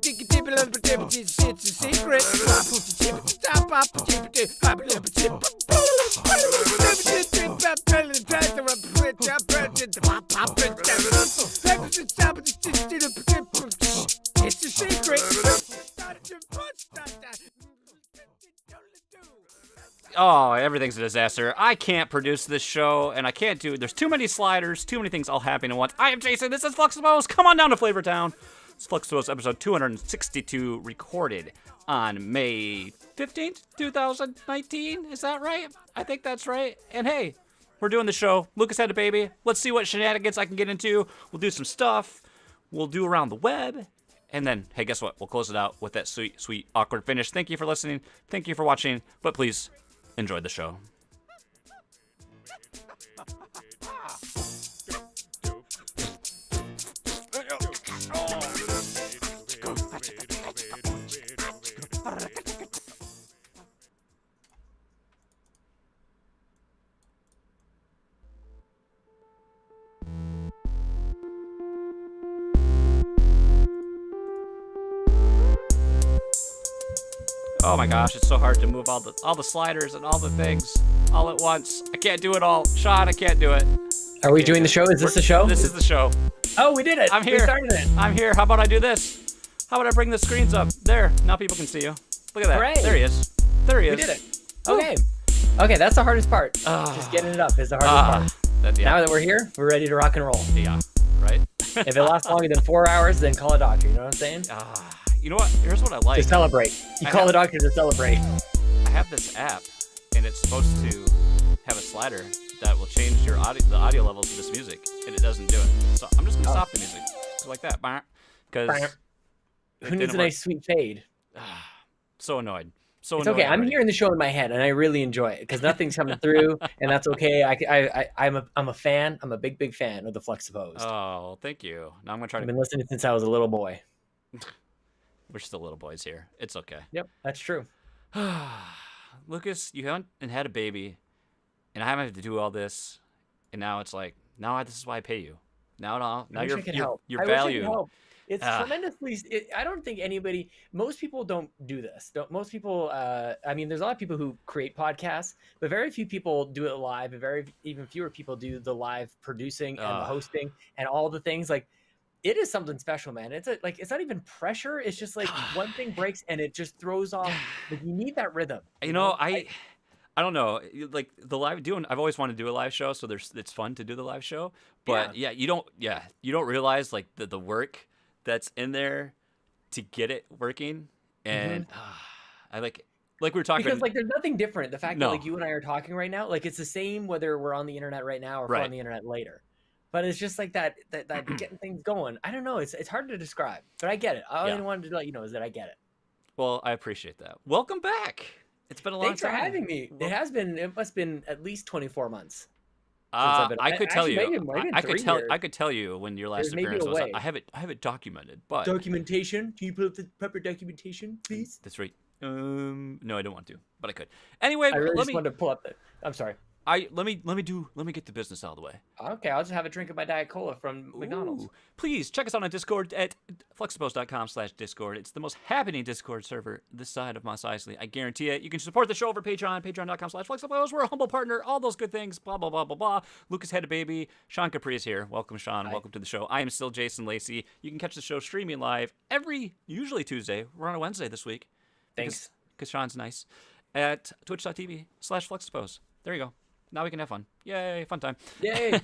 It's a secret. It's a secret. Oh, everything's a disaster. I can't produce this show, and I can't do it. There's too many sliders, too many things all happening at once. I am Jason. This is Fluxtaposed. Come on down to Flavor Town. It's Fluxtaposed episode 262, recorded on May 15th, 2019. Is that right? I think that's right. And hey, we're doing the show. Lucas had a baby. Let's see what shenanigans I can get into. We'll do some stuff. We'll do around the web. And then, hey, guess what? We'll close it out with that sweet, sweet, awkward finish. Thank you for listening. Thank you for watching. But please, enjoy the show. Oh my gosh, it's so hard to move all the sliders and all the things all at once. I can't do it all. Sean, I can't do it. Are we doing the show? Is this the show? This is the show. Oh, we did it. I'm here. We started it. I'm here. How about I do this? How about I bring the screens up? There. Now people can see you. Look at that. Hooray. There he is. There he is. We did it. Okay. Okay, that's the hardest part. Just getting it up is the hardest part. Yeah. Now that we're here, we're ready to rock and roll. Yeah, right? If it lasts longer than 4 hours, then call a doctor. You know what I'm saying? You know what? Here's what I like. To celebrate. You call a doctor to celebrate. I have this app, and it's supposed to have a slider that will change the audio levels of this music, and it doesn't do it. So I'm just gonna stop the music, just like that, because who needs a nice sweet fade? So annoyed. So it's annoyed okay. I'm already. hearing the show in my head, and I really enjoy it because nothing's coming through, and that's okay. I'm a fan. I'm a big fan of the Fluxtaposed. Oh, thank you. Now I'm gonna try I've to. been listening since I was a little boy. We're still little boys here. It's okay. Yep, that's true. Lucas, you haven't had a baby, and I haven't had to do all this, and now it's like, this is why I pay you. Now you're valued. It's tremendously. I don't think most people don't do this. Most people, I mean, there's a lot of people who create podcasts, but very few people do it live, and even fewer people do the live producing and the hosting and all the things. Like, it is something special, man. It's not even pressure. It's just like one thing breaks and it just throws off. Like, you need that rhythm. You know, I don't know. Like the live I've always wanted to do a live show, so it's fun to do the live show. But you don't realize like the work that's in there to get it working. And I like we were talking because like there's nothing different. The fact that like you and I are talking right now, like it's the same whether we're on the internet right now or if we're on the internet later. But it's just like that getting things going. I don't know. It's hard to describe, but I get it. All I wanted to let you know is that I get it. Well, I appreciate that. Welcome back. It's been a long time. Thanks for having me. It must have been at least 24 months. I could tell you. I could tell you when your last appearance was. I have it documented. But documentation. Can you put up the proper documentation, please? That's right. No, I don't want to, but I could. Anyway, I really just wanted to pull up. I'm sorry. Let me get the business out of the way. Okay, I'll just have a drink of my Diet Cola from McDonald's. Please check us out on Discord at fluxtaposed.com/Discord. It's the most happening Discord server this side of Mos Eisley. I guarantee it. You can support the show over Patreon, patreon.com/fluxtaposed. We're a humble partner. All those good things. Blah blah blah blah blah. Lucas had a baby. Sean Capri is here. Welcome, Sean. Hi. Welcome to the show. I am still Jason Lacey. You can catch the show streaming live usually Tuesday. We're on a Wednesday this week. Thanks. Because Sean's nice. At twitch.tv/fluxtaposed. There you go. Now we can have fun. Yay, fun time. Yay.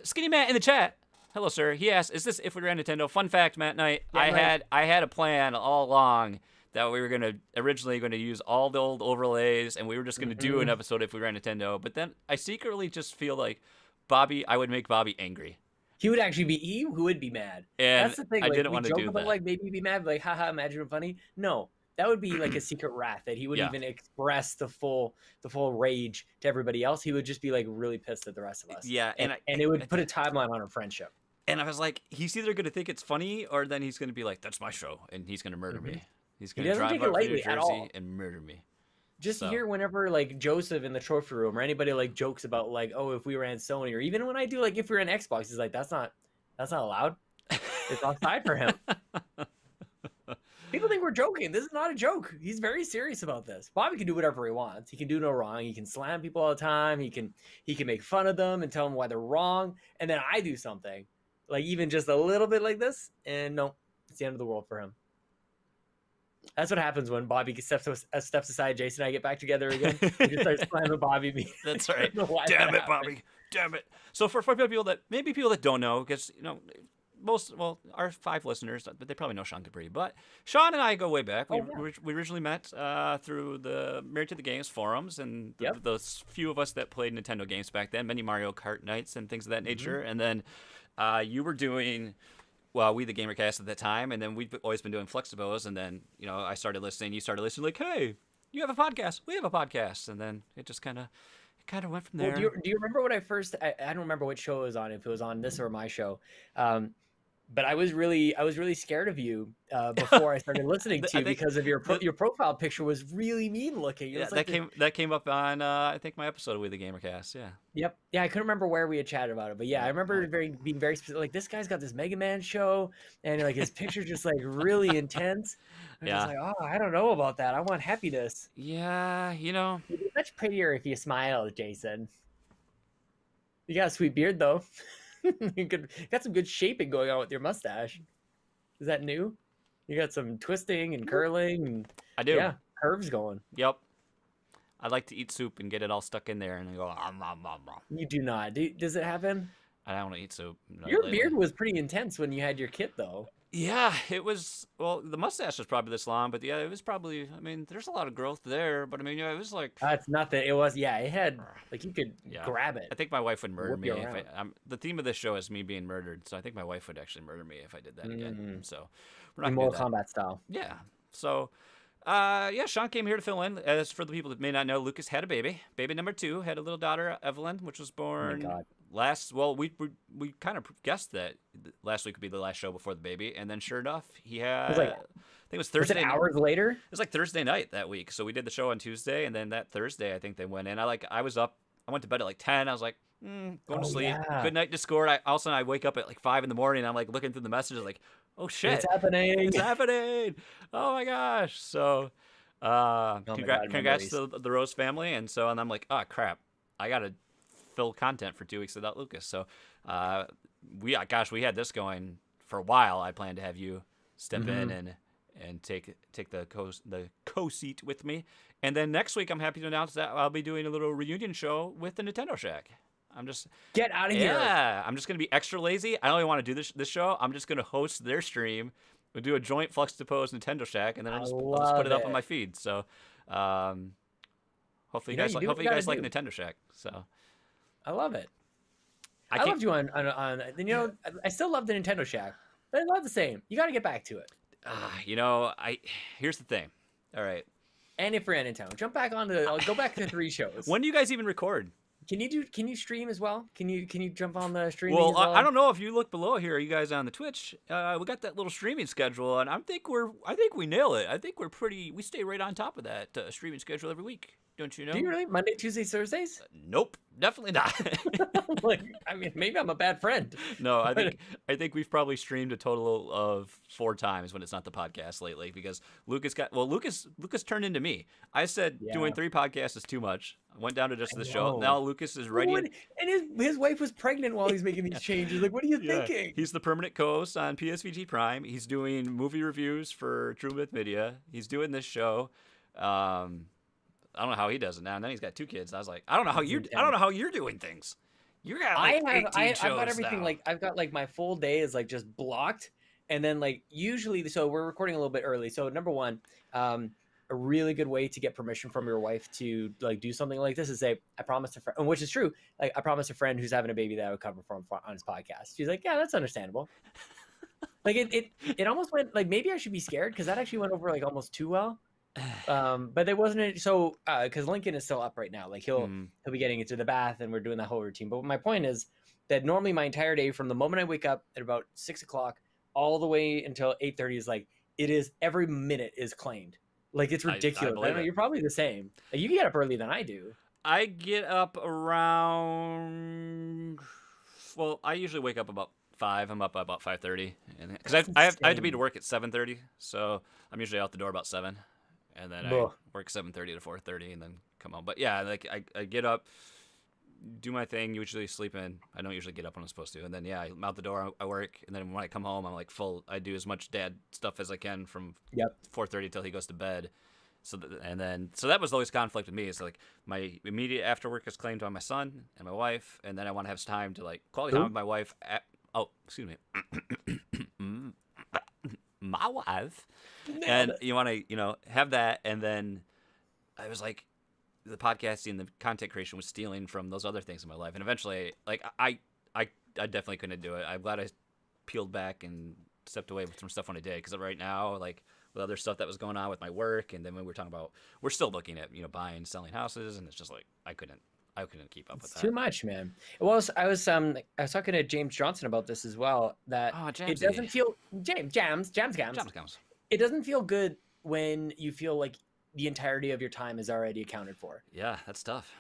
Skinny Matt in the chat. Hello, sir. He asked, is this if we ran Nintendo? Fun fact, Matt Knight, I had a plan all along that we were originally going to use all the old overlays, and we were just going to do an episode if we ran Nintendo. But then I secretly just feel like I would make Bobby angry. He would actually he would be mad. And that's the thing. I like, didn't want to do that. Like maybe he'd be mad, like, haha, imagine it funny. No. That would be like a secret wrath that he wouldn't even express the full rage to everybody else. He would just be like really pissed at the rest of us. Yeah, and it would put a timeline on our friendship. And I was like, he's either going to think it's funny or then he's going to be like, that's my show, and he's going to murder me. He's going to drive over to New Jersey and murder me. Just hear whenever like Joseph in the trophy room or anybody like jokes about like, oh, if we ran Sony, or even when I do like if we ran Xbox, he's like, that's not allowed. It's offside for him. People think we're joking. This is not a joke. He's very serious about this. Bobby can do whatever he wants. He can do no wrong. He can slam people all the time. He can make fun of them and tell them why they're wrong. And then I do something, like even just a little bit like this, and no, it's the end of the world for him. That's what happens when Bobby steps aside. Jason and I get back together again. We just start slamming Bobby. That's right. Damn it, Bobby. Damn it. So for people that don't know, because our 5 listeners, but they probably know Sean Capri. But Sean and I go way back. We originally met through the Married to the Games forums, and those few of us that played Nintendo games back then, many Mario Kart nights and things of that nature. And then you were doing We the Gamercast at that time, and then we've always been doing Fluxtaposed, and then I started listening. You started listening, like, hey, you have a podcast. We have a podcast, and then it just kind of went from there. Well, do you remember when I don't remember what show it was on, if it was on this or my show. But I was really scared of you before I started listening to you because of your profile picture was really mean looking. Yeah, that came up on I think my episode of We the Gamercast. Yeah. Yep. Yeah, I couldn't remember where we had chatted about it, but yeah, I remember being very specific. Like, this guy's got this Mega Man show, and like his picture's just like really intense. And I was like, oh, I don't know about that. I want happiness. Yeah, It'd be much prettier if you smiled, Jason. You got a sweet beard though. You got some good shaping going on with your mustache. Is that new? You got some twisting and curling and I do. Yeah, curves going. Yep. I like to eat soup and get it all stuck in there and then go. You do not. Does it happen? I don't want to eat soup. Your beard was pretty intense when you had your kit, though. Yeah, it was. Well, the mustache was probably this long, but yeah, it was probably. I mean, there's a lot of growth there, but I mean, it was like. It's nothing. It was. Yeah, it had like you could grab it. I think my wife would murder me. The theme of this show is me being murdered, so I think my wife would actually murder me if I did that again. So we're not Mortal Kombat style. Yeah. So. Sean came here to fill in. As for the people that may not know, Lucas had a baby. Baby number 2 had a little daughter, Evelyn, which was born last. Well, we kind of guessed that last week would be the last show before the baby, and then sure enough, he had. I think it was Thursday. Was it hours later? It was like Thursday night that week. So we did the show on Tuesday, and then that Thursday, I think they went in. I was up. I went to bed at like 10. I was like, going to sleep. Yeah. Good night, Discord. All of a sudden, I wake up at like 5 in the morning. And I'm like looking through the messages, like, oh shit, it's happening. It's happening. Oh my gosh. So, congrats to the Rose family. And I'm like, oh crap, I got to fill content for 2 weeks without Lucas. So, we had this going for a while. I planned to have you step in and take the co-seat with me. And then next week, I'm happy to announce that I'll be doing a little reunion show with the Nintendo Shack. Get out of here. Yeah, I'm just going to be extra lazy. I don't even want to do this show. I'm just going to host their stream. We'll do a joint Fluxtaposed Nintendo Shack, and then I'll just put it up on my feed. So hopefully you guys like Nintendo Shack. So I love it. I loved you on I still love the Nintendo Shack. But it's not the same. You got to get back to it. Here's the thing. All right. And if we're in town, go back to 3 shows. When do you guys even record? Can you stream as well? Can you jump on the streaming? Well, as well? I don't know if you look below here, you guys on the Twitch. We got that little streaming schedule, and I think we nail it. I think we stay right on top of that streaming schedule every week. Don't you know? Do you really? Monday, Tuesdays, Thursdays? Nope, definitely not. Maybe I'm a bad friend. No, I think we've probably streamed a total of 4 times when it's not the podcast lately, because Lucas turned into me. I said doing 3 podcasts is too much. I went down to just the show. Now Lucas is ready. And his wife was pregnant while he's making these changes. Like, what are you thinking? He's the permanent co-host on PSVG Prime. He's doing movie reviews for True Myth Media. He's doing this show. I don't know how he does it now. And then he's got 2 kids. I was like, I don't know how you're doing things. You got like 18 shows I've got everything now. I've got my full day is just blocked, and then usually, so we're recording a little bit early. So number 1, a really good way to get permission from your wife to do something like this is say, I promised a friend, which is true. I promised a friend who's having a baby that I would cover for him on his podcast. She's like, yeah, that's understandable. It almost went maybe I should be scared because that actually went over almost too well. But it wasn't so because Lincoln is still up right now. He'll be getting into the bath and we're doing that whole routine. But my point is that normally my entire day from the moment I wake up at about 6 o'clock all the way until 8:30 is it is every minute is claimed. It's ridiculous. I know you're probably the same. You get up earlier than I do. I get up around. Well, I usually wake up about 5. I'm up by about 5:30, and because That's I have to be insane. to work at 7:30, so I'm usually out the door about 7, and then I Ugh. work 7:30 to 4:30, and then come home. But yeah, like I get up, do my thing, usually sleep in. I don't usually get up when I'm supposed to, and then yeah, I'm out the door. I work, and then when I come home, I'm like full. I do as much dad stuff as I can from Yep. 4:30 till he goes to bed. So so that was always conflict with me. It's like my immediate after work is claimed by my son and my wife, and then I want to have time to like quality time Who? with my wife. Excuse me, my wife, and you want to have that, and then I was like, the podcasting, the content creation was stealing from those other things in my life, and eventually, like I definitely couldn't do it. I'm glad I peeled back and stepped away from stuff when I did, because right now, like with other stuff that was going on with my work, and then when we were talking about, we're still looking at buying, selling houses, and it's just like I couldn't keep up with It's that. too much, man. Well, I was talking to James Johnson about this as well. That Oh, it Jamesy. doesn't feel Jams. Jams. It doesn't feel good when you feel like the entirety of your time is already accounted for, Yeah, that's tough.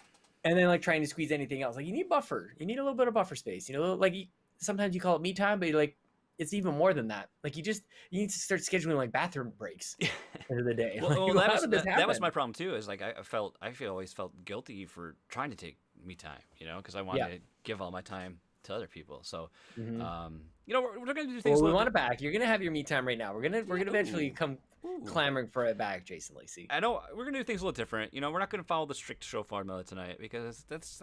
and then like trying to squeeze anything else. Like you need buffer. You need a little bit of buffer space. Like sometimes you call it me time, but like it's even more than that. Like you need to start scheduling like bathroom breaks into the day. Like, Well, how did this that was happen? my problem too. Is like I always felt guilty for trying to take me time, because I wanted to give all my time to other people. So, Mhm. We're gonna do things. Well, we a little want it back. You're gonna have your me time right now. We're gonna eventually come clamoring for it back, Jason Lacey. I know we're gonna do things a little different. We're not gonna follow the strict show formula tonight, because that's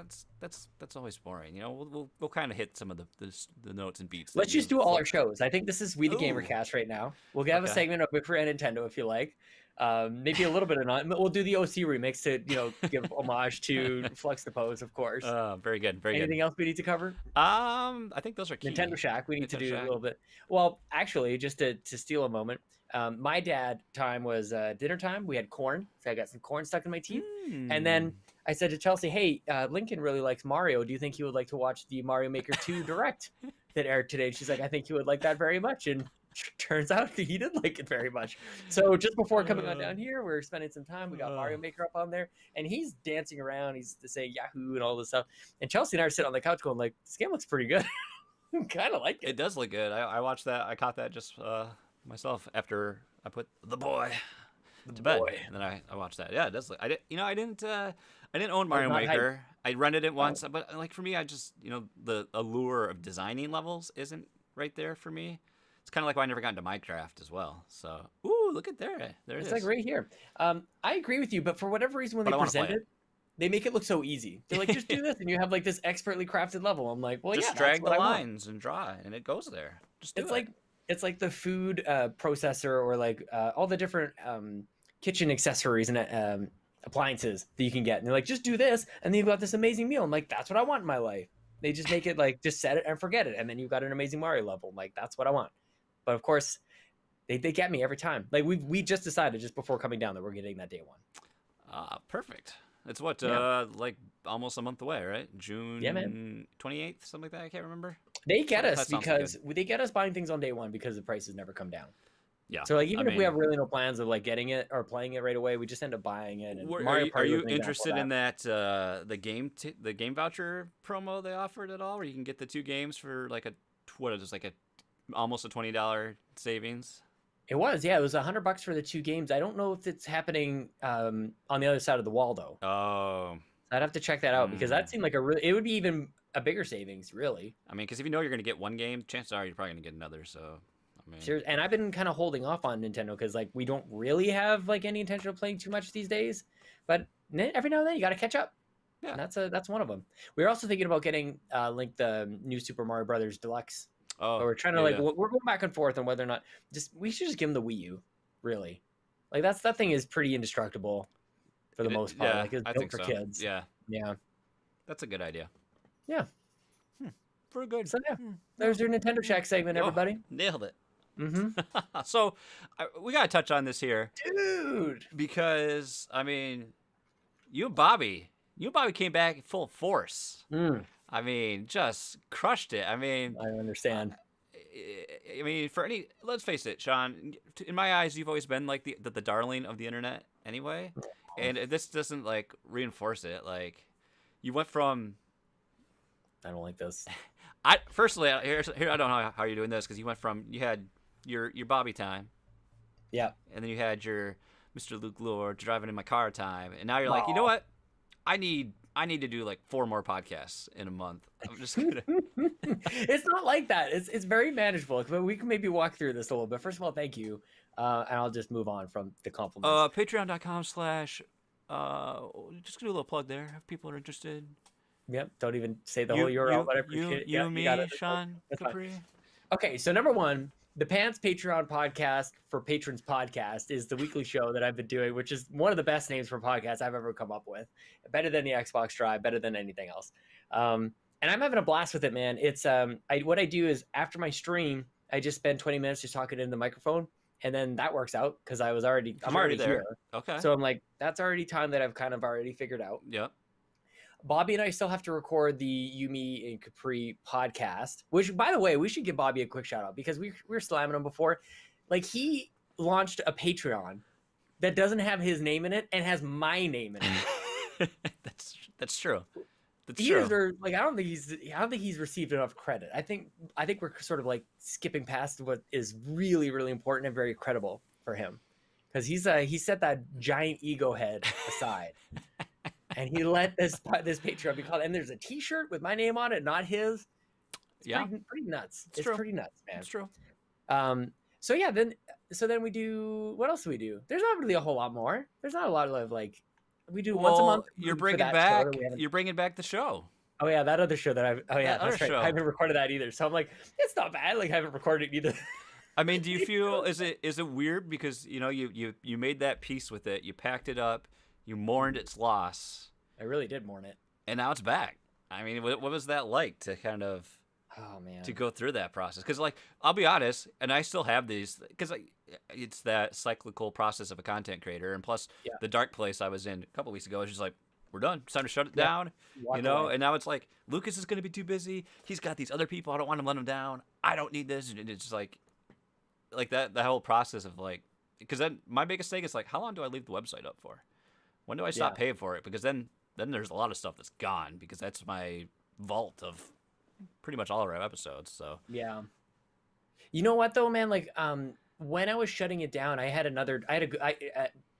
always boring. We'll kind of hit some of the notes and beats. Let's just do all our shows. I think this is We the Gamer Ooh. Cast right now. We'll have a Okay. segment of Whip for Nintendo if you like. Maybe a little bit of not. We'll do the OC remix to give homage to Fluxtaposed, of course. Very good. Anything else we need to cover? I think those are key. Nintendo Shack. We need to Nintendo do Shack. a little bit. Well, actually, just to steal a moment, my dad time was dinner time. We had corn, so I got some corn stuck in my teeth. And then I said to Chelsea, "Hey, Lincoln really likes Mario. Do you think he would like to watch the Mario Maker 2 Direct that aired today?" And she's like, "I think he would like that very much." And turns out that he did like it very much. So just before coming on down here, we're spending some time. We got Mario Maker up on there, and he's dancing around. He's saying Yahoo and all this stuff. And Chelsea and I are sitting on the couch going like, "This game looks pretty good." Kind of like it. It does look good. I watched that. I caught that just myself after I put the boy to bed, and then I watched that. Yeah, it does look. I didn't own Mario not Maker. I rented it once, but like for me, I just the allure of designing levels isn't right there for me. It's kind of like why I never got into Minecraft as well. So, ooh, look at there. There it is. It's like right here. I agree with you, but for whatever reason, when But they I wanna play present it, they make it look so easy. They're like, just do this, and you have like this expertly crafted level. I'm like, well, just yeah, drag that's what the I want. lines and draw it, and it goes there. Just do It's like the food processor or like all the different kitchen accessories and appliances that you can get. And they're like, just do this, and then you've got this amazing meal. I'm like, that's what I want in my life. They just make it like, just set it and forget it, and then you've got an amazing Mario level. I'm like, that's what I want. But of course, they get me every time. Like we just decided just before coming down that we're getting that day one. Perfect. It's what like almost a month away, right? June 28th, something like that. I can't remember. They get us That sounds because they get us buying things on day one because the prices never come down. Yeah. So like even if we have really no plans of like getting it or playing it right away, we just end up buying it. And Mario are Party you was an example interested of in that the game voucher promo they offered at all, where you can get the 2 games for like almost a $20 savings? It was, yeah. It was $100 for the 2 games. I don't know if it's happening on the other side of the wall though. Oh, I'd have to check that out because that seemed like it would be even a bigger savings, really. I mean, because if you're going to get one game, chances are you're probably going to get another. So, I mean, Seriously, and I've been kind of holding off on Nintendo because like we don't really have like any intention of playing too much these days. But every now and then you got to catch up. Yeah, and that's one of them. We're also thinking about getting Link the new Super Mario Brothers Deluxe. Oh, we're trying to we're going back and forth on whether or not we should just give him the Wii U. Really, like that thing is pretty indestructible for the most part. Yeah, like it's built for kids. Yeah, yeah, that's a good idea. Yeah, pretty good. So yeah, there's your Nintendo Shack segment, everybody. Nailed it. Mm-hmm. So we gotta touch on this here, dude, because I mean, you and Bobby came back full force. I mean, just crushed it. I mean, I understand. I mean, let's face it, Sean. In my eyes, you've always been like the darling of the internet, anyway. And this doesn't like reinforce it. Like, you went from. I don't like this. Firstly, here I don't know how you're doing this because you had your Bobby time, Yeah. and then you had your Mr. Luke Lord driving in my car time, and now you're like, you know what? I need to do like 4 more podcasts in a month. I'm just gonna. It's not like that. It's very manageable. But we can maybe walk through this a little bit. First of all, thank you, and I'll just move on from the compliments. Patreon.com/ just gonna do a little plug there if people are interested. Yep. Don't even say the whole URL, but I appreciate it. You, me, Sean Capri. Okay, so number one, the Pants Patreon podcast for Patrons podcast is the weekly show that I've been doing, which is one of the best names for podcasts I've ever come up with. Better than the Xbox Drive, better than anything else. And I'm having a blast with it, man. It's what I do is after my stream, I just spend 20 minutes just talking into the microphone, and then that works out because I'm already there. here. Okay. So I'm like, that's already time that I've kind of already figured out. Yep. Bobby and I still have to record the Yumi and Capri podcast, which, by the way, we should give Bobby a quick shout out because we were slamming him before. Like, he launched a Patreon that doesn't have his name in it and has my name in it. That's true. Like, I don't think he's received enough credit. I think we're sort of like skipping past what is really, really important and very credible for him because he set that giant ego head aside. And he let this Patreon be called, and there's a T-shirt with my name on it, not his. It's pretty nuts. It's pretty nuts, man. It's true. So yeah, then we do. What else do we do? There's not really a whole lot more. There's not a lot of like we do once a month. You're bringing back. You're bringing back the show. Oh yeah, that other show that I've. Oh yeah, that's right. Show. I haven't recorded that either. So I'm like, it's not bad. Like I haven't recorded it either. I mean, do you feel is it weird because you made that peace with it, you packed it up, you mourned its loss. I really did mourn it. And now it's back. I mean, what was that like to kind of to go through that process? Because like I'll be honest, and I still have these because it's that cyclical process of a content creator, and plus the dark place I was in a couple weeks ago is just like we're done. It's time to shut it down. Walk away. And now it's like Lucas is going to be too busy. He's got these other people. I don't want to let him down. I don't need this. And it's just like that whole process of like because then my biggest thing is like how long do I leave the website up for? When do I stop paying for it? Because then there's a lot of stuff that's gone because that's my vault of pretty much all of our episodes. So yeah, you know what though, man? Like when I was shutting it down,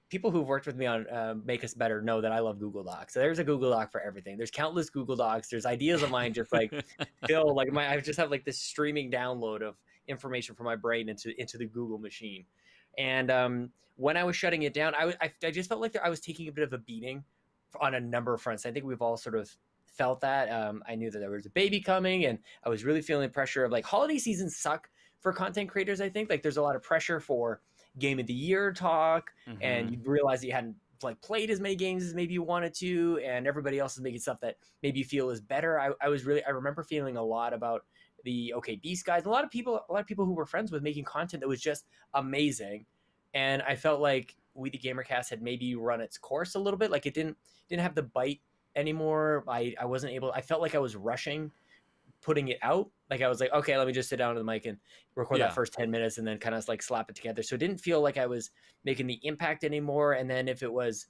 people who've worked with me on Make Us Better know that I love Google Docs. So there's a Google Doc for everything. There's countless Google Docs. There's ideas of mine just like Phil, like I just have like this streaming download of information from my brain into the Google machine. And when I was shutting it down, I just felt like I was taking a bit of a beating on a number of fronts. I think we've all sort of felt that. I knew that there was a baby coming, and I was really feeling pressure of like holiday seasons suck for content creators. I think like there's a lot of pressure for game of the year talk, and you realize that you hadn't like played as many games as maybe you wanted to, and everybody else is making stuff that maybe you feel is better. I remember feeling a lot about the OK Beast guys, a lot of people who were friends with making content that was just amazing, and I felt like We the Gamercast had maybe run its course a little bit. Like it didn't have the bite anymore. I wasn't able. I felt like I was rushing putting it out. Like I was like, okay, let me just sit down to the mic and record that first 10 minutes and then kind of like slap it together. So it didn't feel like I was making the impact anymore. And then if it was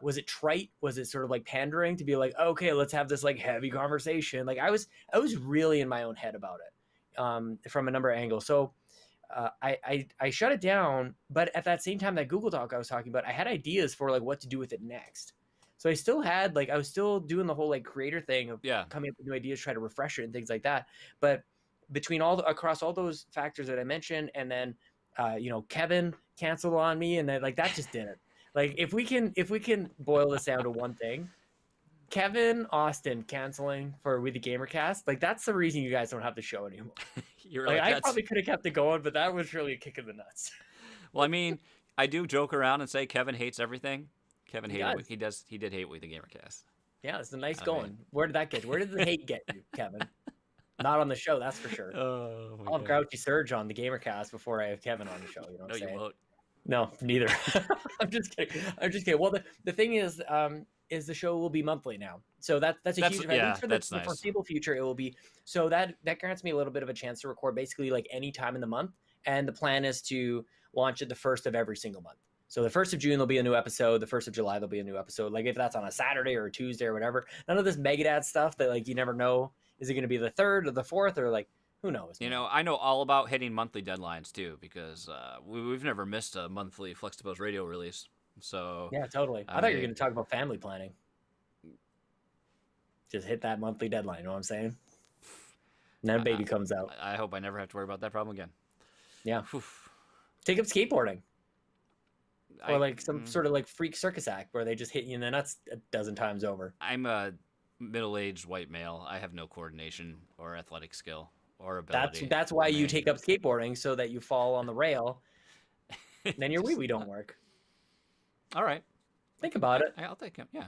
it trite? Was it sort of like pandering to be like, okay, let's have this like heavy conversation? Like I was really in my own head about it from a number of angles. So I shut it down, but at that same time, that Google Doc I was talking about, I had ideas for like what to do with it next. So I still had I was still doing the whole like creator thing of coming up with new ideas, try to refresh it and things like that. But between across all those factors that I mentioned, and then Kevin canceled on me, and then like that just didn't. Like if we can boil this down to one thing, Kevin Austin canceling for We the Gamercast, like that's the reason you guys don't have the show anymore. You're like I probably could have kept it going, but that was really a kick in the nuts. Well, I mean, I do joke around and say Kevin hates everything. Kevin hated he did hate We the Gamercast. Yeah, it's a nice going. Where did that get you? Where did the hate get you, Kevin? Not on the show, that's for sure. I'll have Grouchy Surge on the Gamercast before I have Kevin on the show. You know what I'm saying? You won't. No, neither. I'm just kidding. Well, the thing is the show will be monthly now. So that's a huge event. For the foreseeable future, it will be. So that grants me a little bit of a chance to record basically like any time in the month. And the plan is to launch it the first of every single month. So the 1st of June, there'll be a new episode. The 1st of July, there'll be a new episode. Like if that's on a Saturday or a Tuesday or whatever. None of this Megadad stuff that like you never know Is it going to be the 3rd or the 4th or like who knows? You know, I know all about hitting monthly deadlines too because we've never missed a monthly Fluxtaposed radio release. So Yeah, totally. I thought you were going to talk about family planning. Just hit that monthly deadline. You know what I'm saying? And then a baby comes out. I hope I never have to worry about that problem again. Yeah. Take up skateboarding. Or like some sort of like freak circus act where they just hit you in the nuts a dozen times over. I'm a middle-aged white male. I have no coordination or athletic skill or ability. That's why you take up skateboarding, so that you fall on the rail. Then your wee-wee don't work. All right. Think about it. I'll take him. Yeah.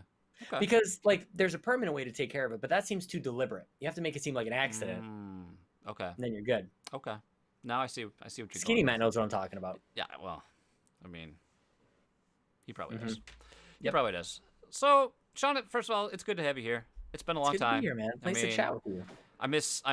Okay. Because like there's a permanent way to take care of it, but that seems too deliberate. You have to make it seem like an accident. Okay. And then you're good. Okay. Now I see what you're Skinny Matt knows what I'm talking about. Yeah, well, I mean, he probably does. He Yep. probably does. So, Sean, first of all, it's good to have you here. It's been a long It's good time. to be here, man. Nice to chat with you. I miss the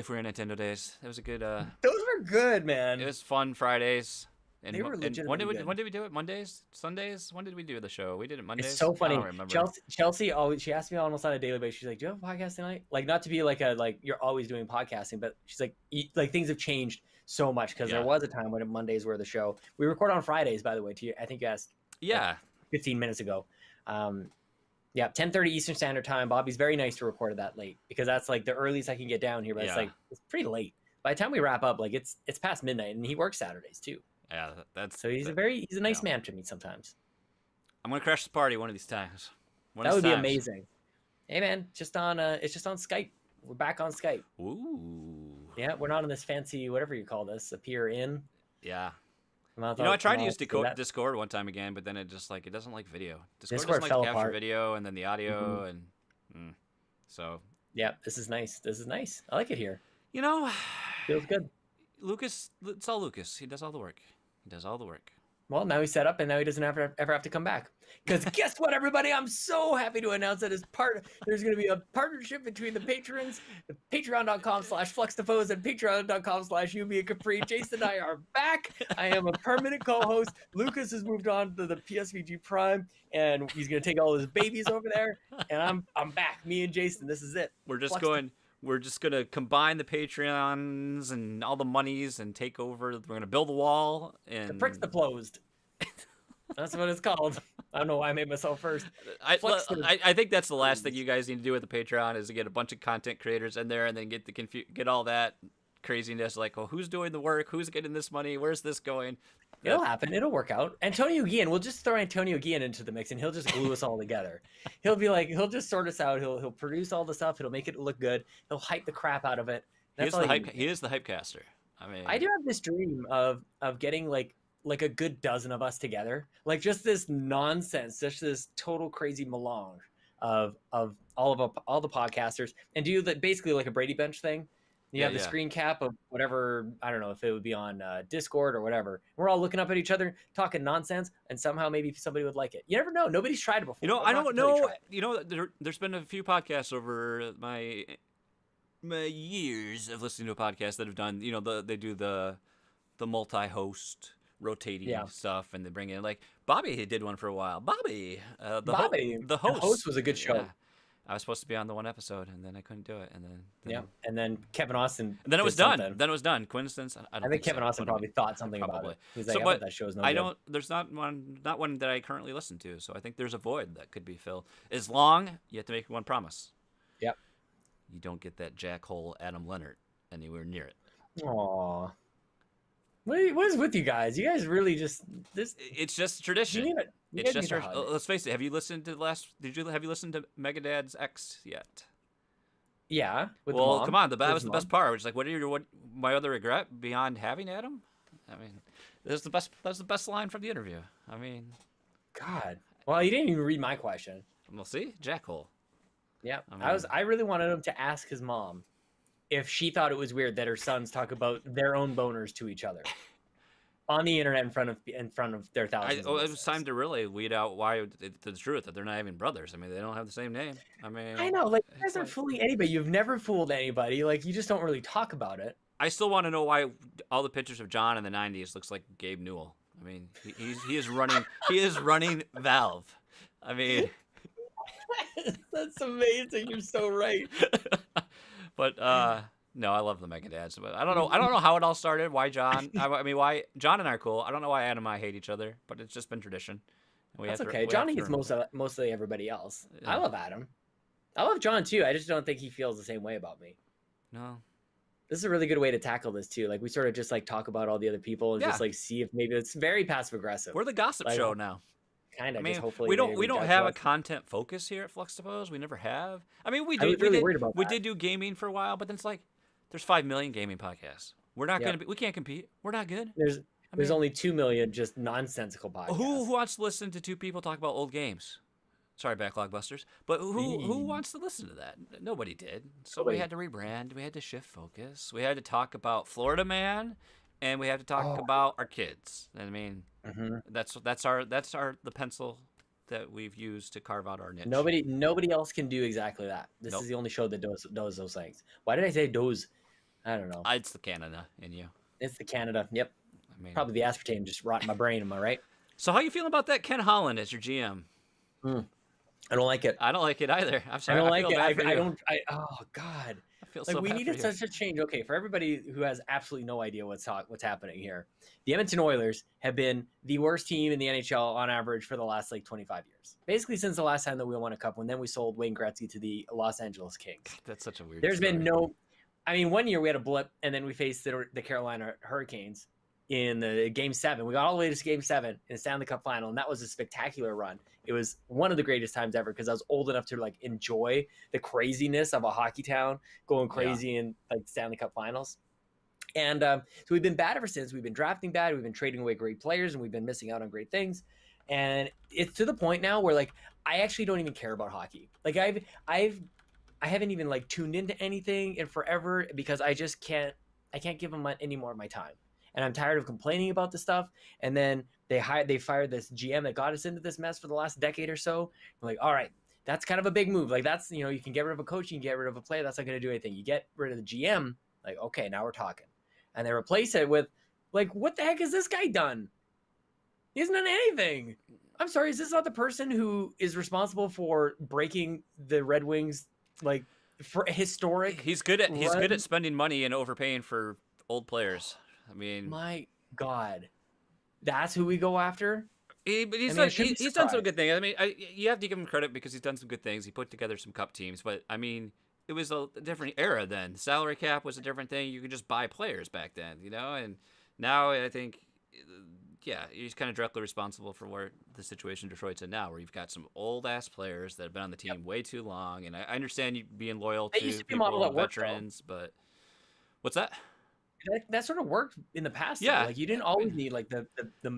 free Nintendo days. It was a good. Those were good, man. It was fun Fridays. And They were legitimately good. When did we do it? Mondays? Sundays? When did we do the show? We did it Mondays. It's so funny. I don't remember. Chelsea always, she asks me almost on a daily basis. She's like, "Do you have a podcast tonight?" Like, not to be like you're always doing podcasting, but she's like things have changed so much because there was a time when Mondays were the show. We record on Fridays, by the way. I think you asked. Yeah. 15 minutes ago. 10:30 Eastern Standard Time. Bobby's very nice to record that late because that's like the earliest I can get down here. But it's pretty late. By the time we wrap up, like it's past midnight, and he works Saturdays too. Yeah, he's a nice man to me sometimes. I'm gonna crash the party one of these times. That would be amazing. Hey man, it's just on Skype. We're back on Skype. Ooh. Yeah, we're not in this fancy whatever you call this appear in. Yeah. I tried to use Discord one time again, but then it doesn't like video. Discord doesn't like to capture video and then the audio and so. Yeah, this is nice. I like it here. Feels good. Lucas, it's all Lucas. He does all the work. Well, now he's set up, and now he doesn't ever have to come back. Because guess what, everybody? I'm so happy to announce that there's going to be a partnership between the patrons, patreon.com/Fluxtaposed and patreon.com/UBACapri. Jason and I are back. I am a permanent co-host. Lucas has moved on to the PSVG Prime, and he's going to take all his babies over there. And I'm back. Me and Jason, this is it. We're just going to combine the Patreons and all the monies and take over. We're going to build a wall. And the Fluxtaposed. That's what it's called. I don't know why I made myself first. I think that's the last thing you guys need to do with the Patreon is to get a bunch of content creators in there and then get all that craziness. Like, well, who's doing the work? Who's getting this money? Where's this going? It'll happen. It'll work out. Antonio Guillen, we'll just throw Antonio Guillen into the mix, and he'll just glue us all together. He'll just sort us out. He'll produce all the stuff. He'll make it look good. He'll hype the crap out of it. He is the hype caster. I mean, I do have this dream of getting like a good dozen of us together, like just this nonsense, just this total crazy melange of all the podcasters, and do basically like a Brady Bunch thing. You have the screen cap of whatever, I don't know if it would be on Discord or whatever. We're all looking up at each other, talking nonsense, and somehow maybe somebody would like it. You never know. Nobody's tried it before. I don't know. There's been a few podcasts over my years of listening to a podcast that have done, they do the multi-host rotating stuff, and they bring in, like, Bobby did one for a while. Bobby, the host. The host was a good show. Yeah. I was supposed to be on the one episode, and then I couldn't do it, and then and then Kevin Austin. And then it was done. Then it was done. Coincidence? I think Kevin Austin probably thought something about it. He's like, that show's no good. I don't. There's not one that I currently listen to, so I think there's a void that could be filled. As long you have to make one promise. Yep. You don't get that jackhole Adam Leonard anywhere near it. Aww. What is with you guys? You guys really just this? It's just tradition. It's just let's face it. Have you listened to have you listened to Megadad's X yet? Yeah. Well, come on. That was the best part. It's like, what my other regret beyond having Adam? I mean, that's the best line from the interview. I mean, God. Well, you didn't even read my question. We'll see. Jackhole. Yeah. I really wanted him to ask his mom if she thought it was weird that her sons talk about their own boners to each other on the internet in front of their thousands. It was time to really weed out why the truth that they're not even brothers. I mean, they don't have the same name. I mean, I know, like, you guys aren't fooling anybody. You've never fooled anybody. Like, you just don't really talk about it. I still want to know why all the pictures of John in the '90s looks like Gabe Newell. I mean, he is running Valve. I mean, That's amazing. You're so right. But no, I love the Mega Dads. But I don't know how it all started. Why John? I mean, why John and I are cool. I don't know why Adam and I hate each other, but it's just been tradition. And That's okay. we have Johnny to hates remember mostly everybody else. that. I Yeah. love Adam. I love John too. I just don't think he feels the same way about me. No. This is a really good way to tackle this too. Like we sort of just like talk about all the other people and Yeah. just like see if maybe it's very passive aggressive. We're the gossip Like, show now. Kind I of. mean, Just hopefully we don't maybe have judge a us. content focus here at Fluxtaposed. We never have. I mean, we I was did. really we worried did. about We that. did do gaming for a while, but then it's like there's 5 million gaming podcasts. We're not Yep. gonna be. We can't compete. We're not good. There's I there's mean, only 2 million just nonsensical podcasts. who wants to listen to two people talk about old games? Sorry, backlog busters. But who wants to listen to that? Nobody did. So Nobody. we had to rebrand. We had to shift focus. We had to talk about Florida Man, and we had to talk about our kids. I mean, Mhm. that's the pencil that we've used to carve out our niche. Nobody else can do exactly that. This Nope. is the only show that does those things. Why did I say those? I don't know. It's the Canada in you. It's the Canada. Yep. I mean, Probably the aspartame just rotting my brain. Am I right? So how you feeling about that Ken Holland as your GM? I don't like it. I don't like it either. I'm I sorry. don't like feel it. bad for you. I don't. Oh God. I feel Like so we bad needed for you. such a change. Okay, for everybody who has absolutely no idea what's happening here, the Edmonton Oilers have been the worst team in the NHL on average for the last like 25 years. Basically, since the last time that we won a cup, and then we sold Wayne Gretzky to the Los Angeles Kings. That's such a weird. There's been story. no. I mean, one year we had a blip, and then we faced the Carolina Hurricanes in the Game 7. We got all the way to Game 7 in the Stanley Cup Final, and that was a spectacular run. It was one of the greatest times ever because I was old enough to like enjoy the craziness of a hockey town going crazy in like Stanley Cup Finals. And so we've been bad ever since. We've been drafting bad. We've been trading away great players, and we've been missing out on great things. And it's to the point now where like I actually don't even care about hockey. Like I haven't even like tuned into anything in forever because I just can't. I can't give them any more of my time. And I'm tired of complaining about the stuff. And then they fired this GM that got us into this mess for the last decade or so. I'm like, all right, that's kind of a big move. Like that's, you can get rid of a coach, you can get rid of a player. That's not going to do anything. You get rid of the GM. Like, okay, now we're talking. And they replace it with like, what the heck has this guy done? He hasn't done anything. I'm sorry. Is this not the person who is responsible for breaking the Red Wings, like for historic? He's good at spending money and overpaying for old players. I mean, My God, that's who we go after. But he's I shouldn't be he's done some surprised. good things. I mean, you have to give him credit because he's done some good things. He put together some cup teams, but I mean, it was a different era then. The salary cap was a different thing. You could just buy players back then, and now I think, yeah, he's kind of directly responsible for where the situation Detroit's in now, where you've got some old ass players that have been on the team way too long. And I understand you being loyal They to used to be people, modeled at work, though. veterans, but what's that? That sort of worked in the past. though. Yeah. Like you didn't always need like the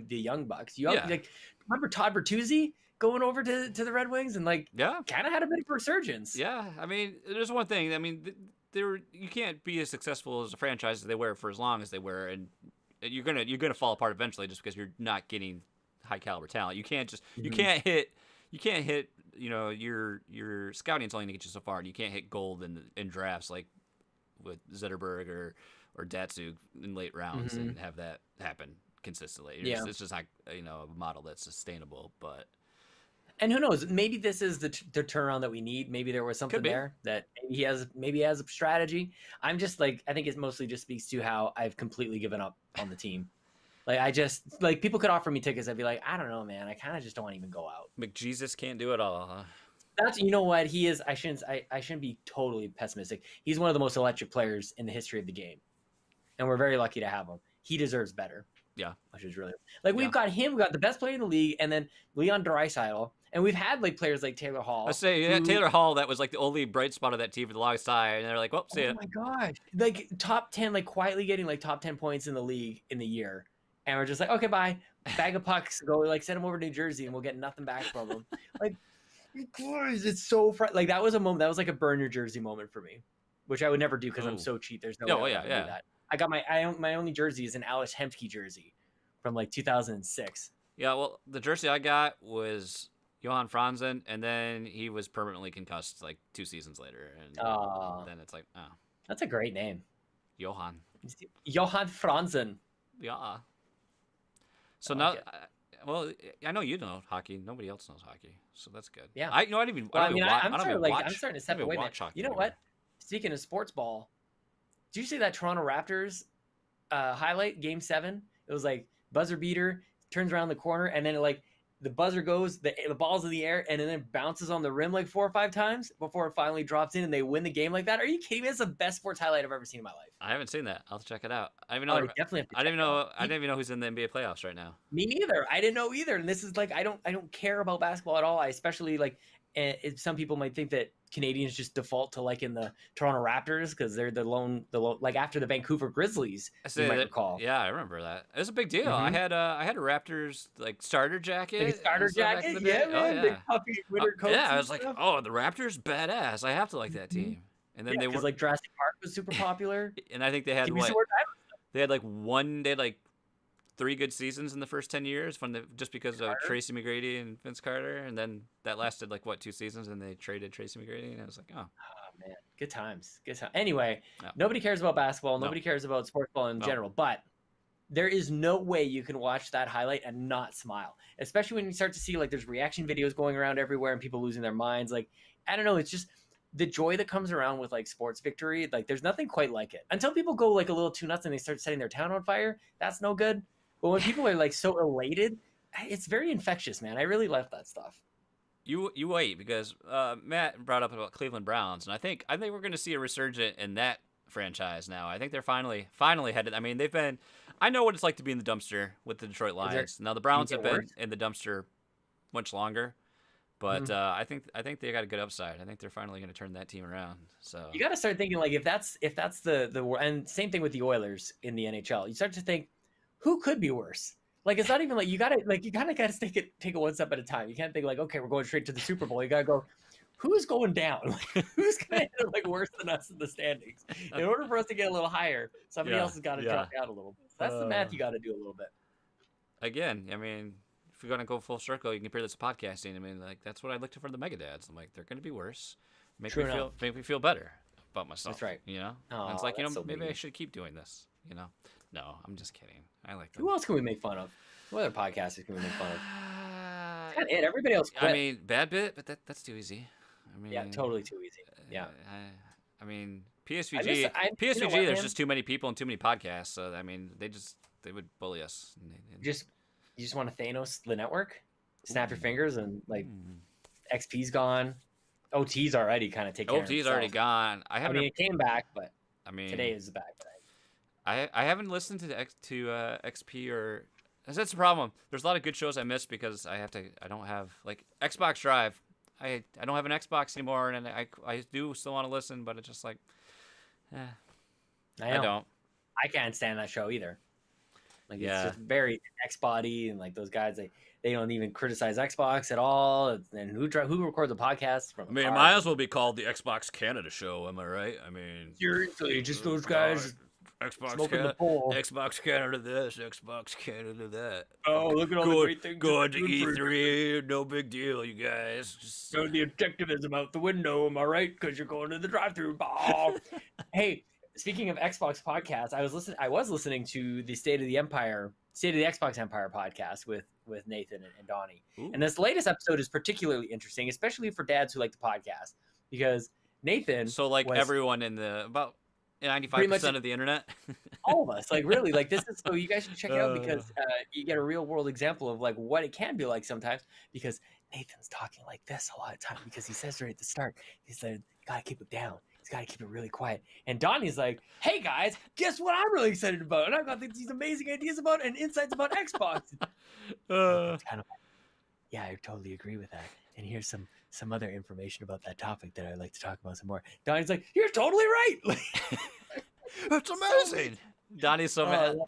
young bucks. You Yeah. like remember Todd Bertuzzi going over to the Red Wings and like Yeah. kind of had a bit of a resurgence. Yeah, I mean, there's one thing. I mean, you can't be as successful as a franchise as they were for as long as they were, and you're gonna fall apart eventually just because you're not getting high caliber talent. You can't just you can't hit. Your scouting's only gonna get you so far, and you can't hit gold in drafts like with Zetterberg or Datsuk in late rounds and have that happen consistently. It's just not a model that's sustainable, but. And who knows? Maybe this is the turnaround that we need. Maybe there was something be. there that maybe he has a strategy. I'm just like I think it mostly just speaks to how I've completely given up on the team. Like I just like people could offer me tickets. I'd be like, I don't know, man. I kind of just don't want to even go out. McJesus can't do it all, huh? That's what he is. I shouldn't be totally pessimistic. He's one of the most electric players in the history of the game, and we're very lucky to have him. He deserves better. Yeah, which is really like we've got him. We got the best player in the league, and then Leon Draisaitl, and we've had like players like Taylor Hall. I say Taylor Hall. That was like the only bright spot of that team for the longest time, and they're like, "Well, see ya." Oh my gosh, like top 10, like quietly getting like top 10 points in the league in the year, and we're just like, okay, bye, bag of pucks, go like send him over to New Jersey, and we'll get nothing back from him. Like, guys, it's so like that was a moment. That was like a burn your jersey moment for me, which I would never do because I'm so cheap. There's no way I would do that. I got my only jersey is an Alex Hemsky jersey from like 2006. Yeah, well, the jersey I got was Johan Franzen, and then he was permanently concussed like 2 seasons later, and then it's like, oh, that's a great name, Johan Franzen. Yeah. So I now, like Well, I know you know hockey. Nobody else knows hockey, so that's good. Yeah. I don't even. Well, I don't even watch. I I'm don't sort even of like watch. I'm starting to I step don't even away, man. watch hockey You know anymore. what? Speaking of sports ball, did you see that Toronto Raptors highlight Game 7? It was like buzzer beater, turns around the corner, and then the buzzer goes, the ball's in the air, and then it bounces on the rim like 4 or 5 times before it finally drops in, and they win the game like that. Are you kidding me? That's the best sports highlight I've ever seen in my life. I haven't seen that. I'll have to check it out. I even Oh, know. you definitely have to I didn't check even it know. out. I didn't even know who's in the NBA playoffs right now. Me neither. I didn't know either. And this is like I don't care about basketball at all. I especially some people might think that Canadians just default to liking the Toronto Raptors because they're the lone like after the Vancouver Grizzlies. You might recall. Yeah, I remember that. It was a big deal. Mhm. I had a Raptors like starter jacket. Like a starter and stuff back in jacket, the day. yeah, man. Oh, Big yeah. puffy winter coats. Yeah, I and was like, stuff. oh, the Raptors, badass. I have to like that team. And then Yeah, they because were like Jurassic Park was super popular. and I think they had Give me what some more time. they had like 3 good seasons in the first 10 years just because of Tracy McGrady and Vince Carter, and then that lasted like 2 seasons, and they traded Tracy McGrady, and I was like, oh Man, good times. Anyway, No. nobody cares about basketball. No. Nobody cares about sports ball in No. general. But there is no way you can watch that highlight and not smile, especially when you start to see like there's reaction videos going around everywhere and people losing their minds. Like, I don't know. It's just the joy that comes around with like sports victory. Like, there's nothing quite like it until people go like a little too nuts and they start setting their town on fire. That's no good. But when people are like so elated, it's very infectious, man. I really love that stuff. You wait, because Matt brought up about Cleveland Browns, and I think we're going to see a resurgence in that franchise now. I think they're finally headed. I mean, they've been. I know what it's like to be in the dumpster with the Detroit Lions. Now the Browns have been in the dumpster much longer, but I think they got a good upside. I think they're finally going to turn that team around. So you got to start thinking like if that's the and same thing with the Oilers in the NHL. You start to think who could be worse. Like, it's not even like you kind of got to take it one step at a time. You can't think like, okay, we're going straight to the Super Bowl. You got to go, who's going down? Like, who's going to end up like worse than us in the standings? In order for us to get a little higher, somebody else has got to drop down a little bit. So that's the math you got to do a little bit. Again, I mean, if you're going to go full circle, you can compare this to podcasting. I mean, like, that's what I looked for the Megadads. I'm like, they're going to be worse. Make me feel better about myself. That's right. You know? Oh, and it's like, so maybe mean. I should keep doing this, you know? No, I'm just kidding. I like them. Who else can we make fun of? What other podcasters can we make fun of? That's kind of it. Everybody else quit. I mean, Bad Bit, but that's too easy. I mean, yeah, totally too easy. Yeah. I mean, PSVG, there's just too many people and too many podcasts. So, I mean, they would bully us. You just want to Thanos the network? Snap your fingers and like XP's gone. OT's already kind of taken care of OT's already gone. I mean, it came back, but I mean, today is back. I haven't listened to XP or that's the problem. There's a lot of good shows I missed because I don't have like Xbox Drive. I don't have an Xbox anymore, and I do still want to listen, but it's just like, I don't. I can't stand that show either. Like, it's just very X-body, and like those guys, they don't even criticize Xbox at all. And who records a podcast from? I mean, it might as well be called the Xbox Canada Show. Am I right? I mean, seriously, just those guys. Xbox Canada this, Xbox Canada that. Oh, look at all the great things. Going to E3, no big deal, you guys. Just throw the objectivism out the window, am I right? Because you're going to the drive-thru. Hey, speaking of Xbox podcasts, I was listening to the State of the Xbox Empire podcast with Nathan and Donnie. Ooh. And this latest episode is particularly interesting, especially for dads who like the podcast, because Nathan. So like everyone in about 95% of the internet. All of us, like really, like this is so you guys should check it out because you get a real world example of like what it can be like sometimes. Because Nathan's talking like this a lot of time because he says right at the start, he said, "Gotta keep it down. He's got to keep it really quiet." And Donnie's like, "Hey guys, guess what I'm really excited about? And I've got these amazing ideas about and insights about Xbox." It's kind of like, yeah, I totally agree with that. And here's some other information about that topic that I'd like to talk about some more. Donnie's like, "You're totally right." That's amazing. Donnie's so mad.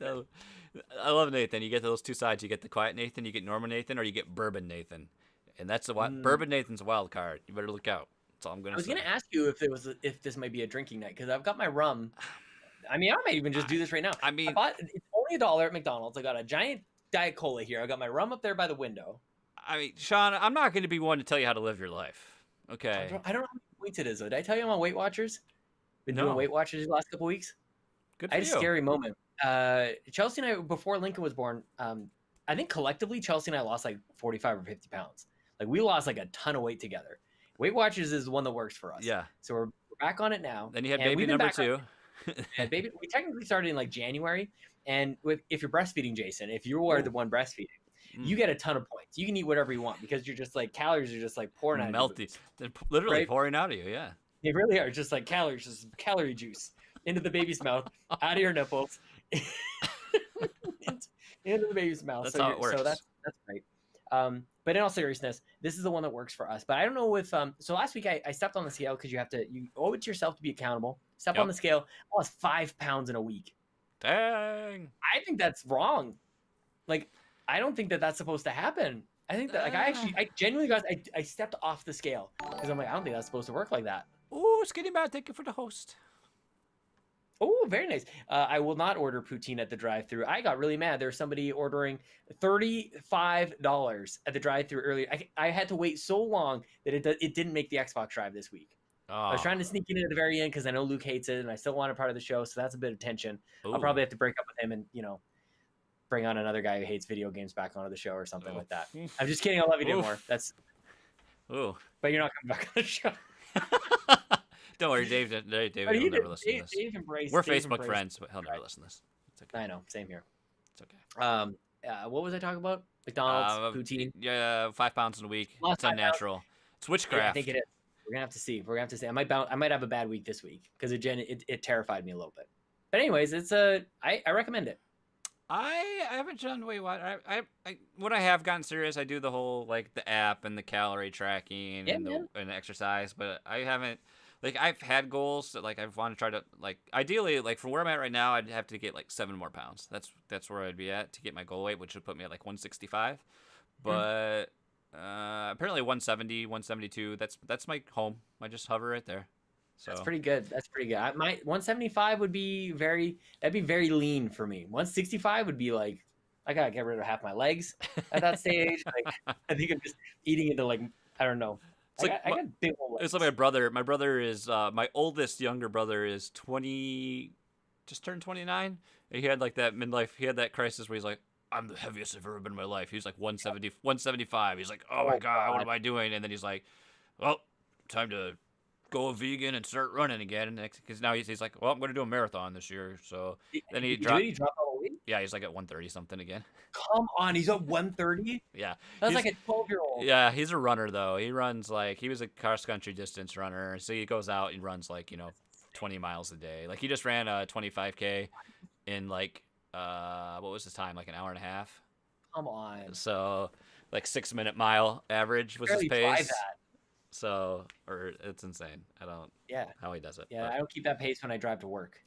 I love Nathan. You get those two sides. You get the quiet Nathan, you get normal Nathan, or you get bourbon Nathan. And that's bourbon Nathan's a wild card. You better look out. That's all I'm gonna say. I was gonna ask you if this might be a drinking night because I've got my rum. I mean, I might even just do this right now. I mean, it's only $1 at McDonald's. I got a giant Diet Cola here. I got my rum up there by the window. I mean, Sean, I'm not going to be one to tell you how to live your life. Okay. I don't know how many points it is, though. Did I tell you I'm on Weight Watchers? Been doing Weight Watchers the last couple weeks. Good for you. I had a scary moment. Chelsea and I, before Lincoln was born, I think collectively Chelsea and I lost like 45 or 50 pounds. Like we lost like a ton of weight together. Weight Watchers is the one that works for us. Yeah. So we're back on it now. Then you had and baby we've been number back on- 2. Yeah, baby, we technically started in like January. And if you're breastfeeding, Jason, if you are the one breastfeeding, you get a ton of points. You can eat whatever you want because you're just like calories are just like pouring out of your boobs. They're literally Right? pouring out of you. Yeah. They really are just like calories, just calorie juice into the baby's mouth, out of your nipples, into the baby's mouth. That's how it works. So that's great. But in all seriousness, this is the one that works for us. But I don't know if so last week I stepped on the scale because you owe it to yourself to be accountable. Step on the scale. I lost 5 pounds in a week. Dang. I think that's wrong. Like I don't think that that's supposed to happen. I think that like I genuinely guys I stepped off the scale because I'm like I don't think that's supposed to work like that. Oh, Skinny Man, thank you for the host. Oh, very nice. I will not order poutine at the drive-thru. I got really mad. There was somebody ordering $35 at the drive-thru earlier. I had to wait so long that it didn't make the Xbox Drive this week. Oh. I was trying to sneak in at the very end because I know Luke hates it, and I still want a part of the show, so that's a bit of tension. Ooh. I'll probably have to break up with him and bring on another guy who hates video games back onto the show or something like that. I'm just kidding. I love you, Dimore. That's. Ooh. But you're not coming back on the show. Don't worry, Dave will never listen to this. We're Facebook friends, but he'll never listen to this. It's okay. I know. Same here. It's okay. What was I talking about? McDonald's, poutine. Yeah, 5 pounds in a week. Lost It's unnatural. It's witchcraft. Yeah, I think it is. We're gonna have to see. I might have a bad week this week because it terrified me a little bit. But anyways, I recommend it. I haven't done Weight Watchers. I when I have gotten serious, I do the whole like the app and the calorie tracking and the exercise, but I haven't. Like I've had goals that like I want to try to like ideally like from where I'm at right now I'd have to get like 7 more pounds. That's where I'd be at to get my goal weight, which would put me at like 165. But apparently 170, 172. That's my home. I just hover right there. So that's pretty good. My 175 would be very lean for me. 165 would be like I gotta get rid of half my legs at that stage. Like I think I'm just eating into like I don't know. It's I got big old legs. It's like my brother. My brother is my oldest younger brother is 20, just turned 29. And he had like that midlife. He had that crisis where he's like, I'm the heaviest I've ever been in my life. He was like 170, 175. He's like, oh my God, what am I doing? And then he's like, well, time to go vegan and start running again. Because now he's like, well, I'm going to do a marathon this year. So then he dropped all the weight? Yeah, he's like at 130 something again. Come on, he's at 130? Yeah. That's like a 12-year-old. Yeah, he's a runner though. He runs like he was a cross country distance runner. So he goes out and runs like, 20 miles a day. Like he just ran a 25K in like what was his time? Like an hour and a half. Come on. So like 6-minute mile average was his pace. Try that. So or it's insane. I don't how he does it. Yeah, I don't keep that pace when I drive to work.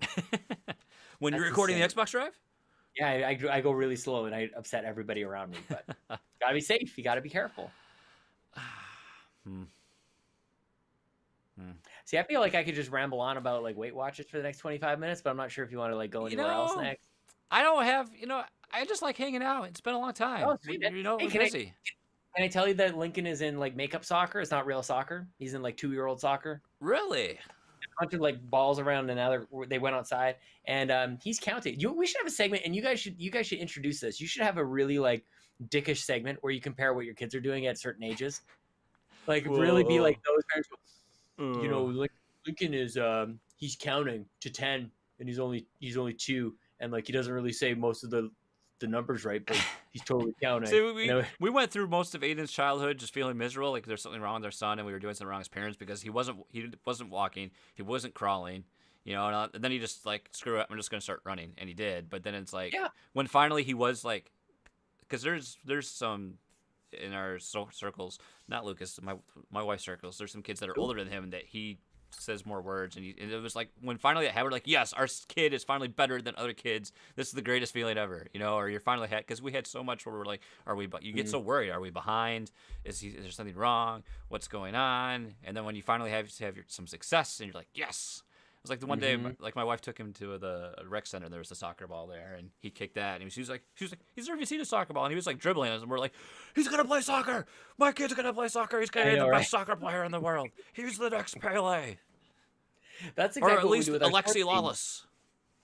When you're recording the Xbox Drive? Yeah, I go really slow and I upset everybody around me. But gotta be safe. You gotta be careful. See, I feel like I could just ramble on about like Weight Watchers for the next 25 minutes, but I'm not sure if you want to like go anywhere else next. I don't have. I just like hanging out. It's been a long time. Oh, sweet. We're busy. Can I tell you that Lincoln is in like makeup soccer? It's not real soccer. He's in like 2-year-old soccer. Really? A bunch of like balls around, and now they went outside, and he's counting. We should have a segment, and you guys should introduce this. You should have a really like dickish segment where you compare what your kids are doing at certain ages, like really be like those parents. Like Lincoln is he's counting to 10, and he's only 2, and like he doesn't really say most of the numbers right, but he's totally counting. See, we went through most of Aiden's childhood just feeling miserable, like there's something wrong with our son, and we were doing something wrong with his parents because he wasn't walking, he wasn't crawling, and then he just like, screw it, I'm just gonna start running, and he did. But then it's like when finally he was like, because there's some in our circles, not Lucas, my wife's circles, there's some kids that are older than him that he says more words, and it was like when finally that happened, like, yes, our kid is finally better than other kids. This is the greatest feeling ever, or you're finally because we had so much where we're like, you get so worried, are we behind? Is there something wrong? What's going on? And then when you finally have some success, and you're like, yes. It was like the one day, like my wife took him to the rec center. There was a soccer ball there, and he kicked that. And she was like, he's never even seen a soccer ball, and he was like dribbling us, and we're like, he's gonna play soccer. My kid's gonna play soccer. He's gonna be the best soccer player in the world. He's the next Pele. That's exactly or at least what we do with Alexi Lawless.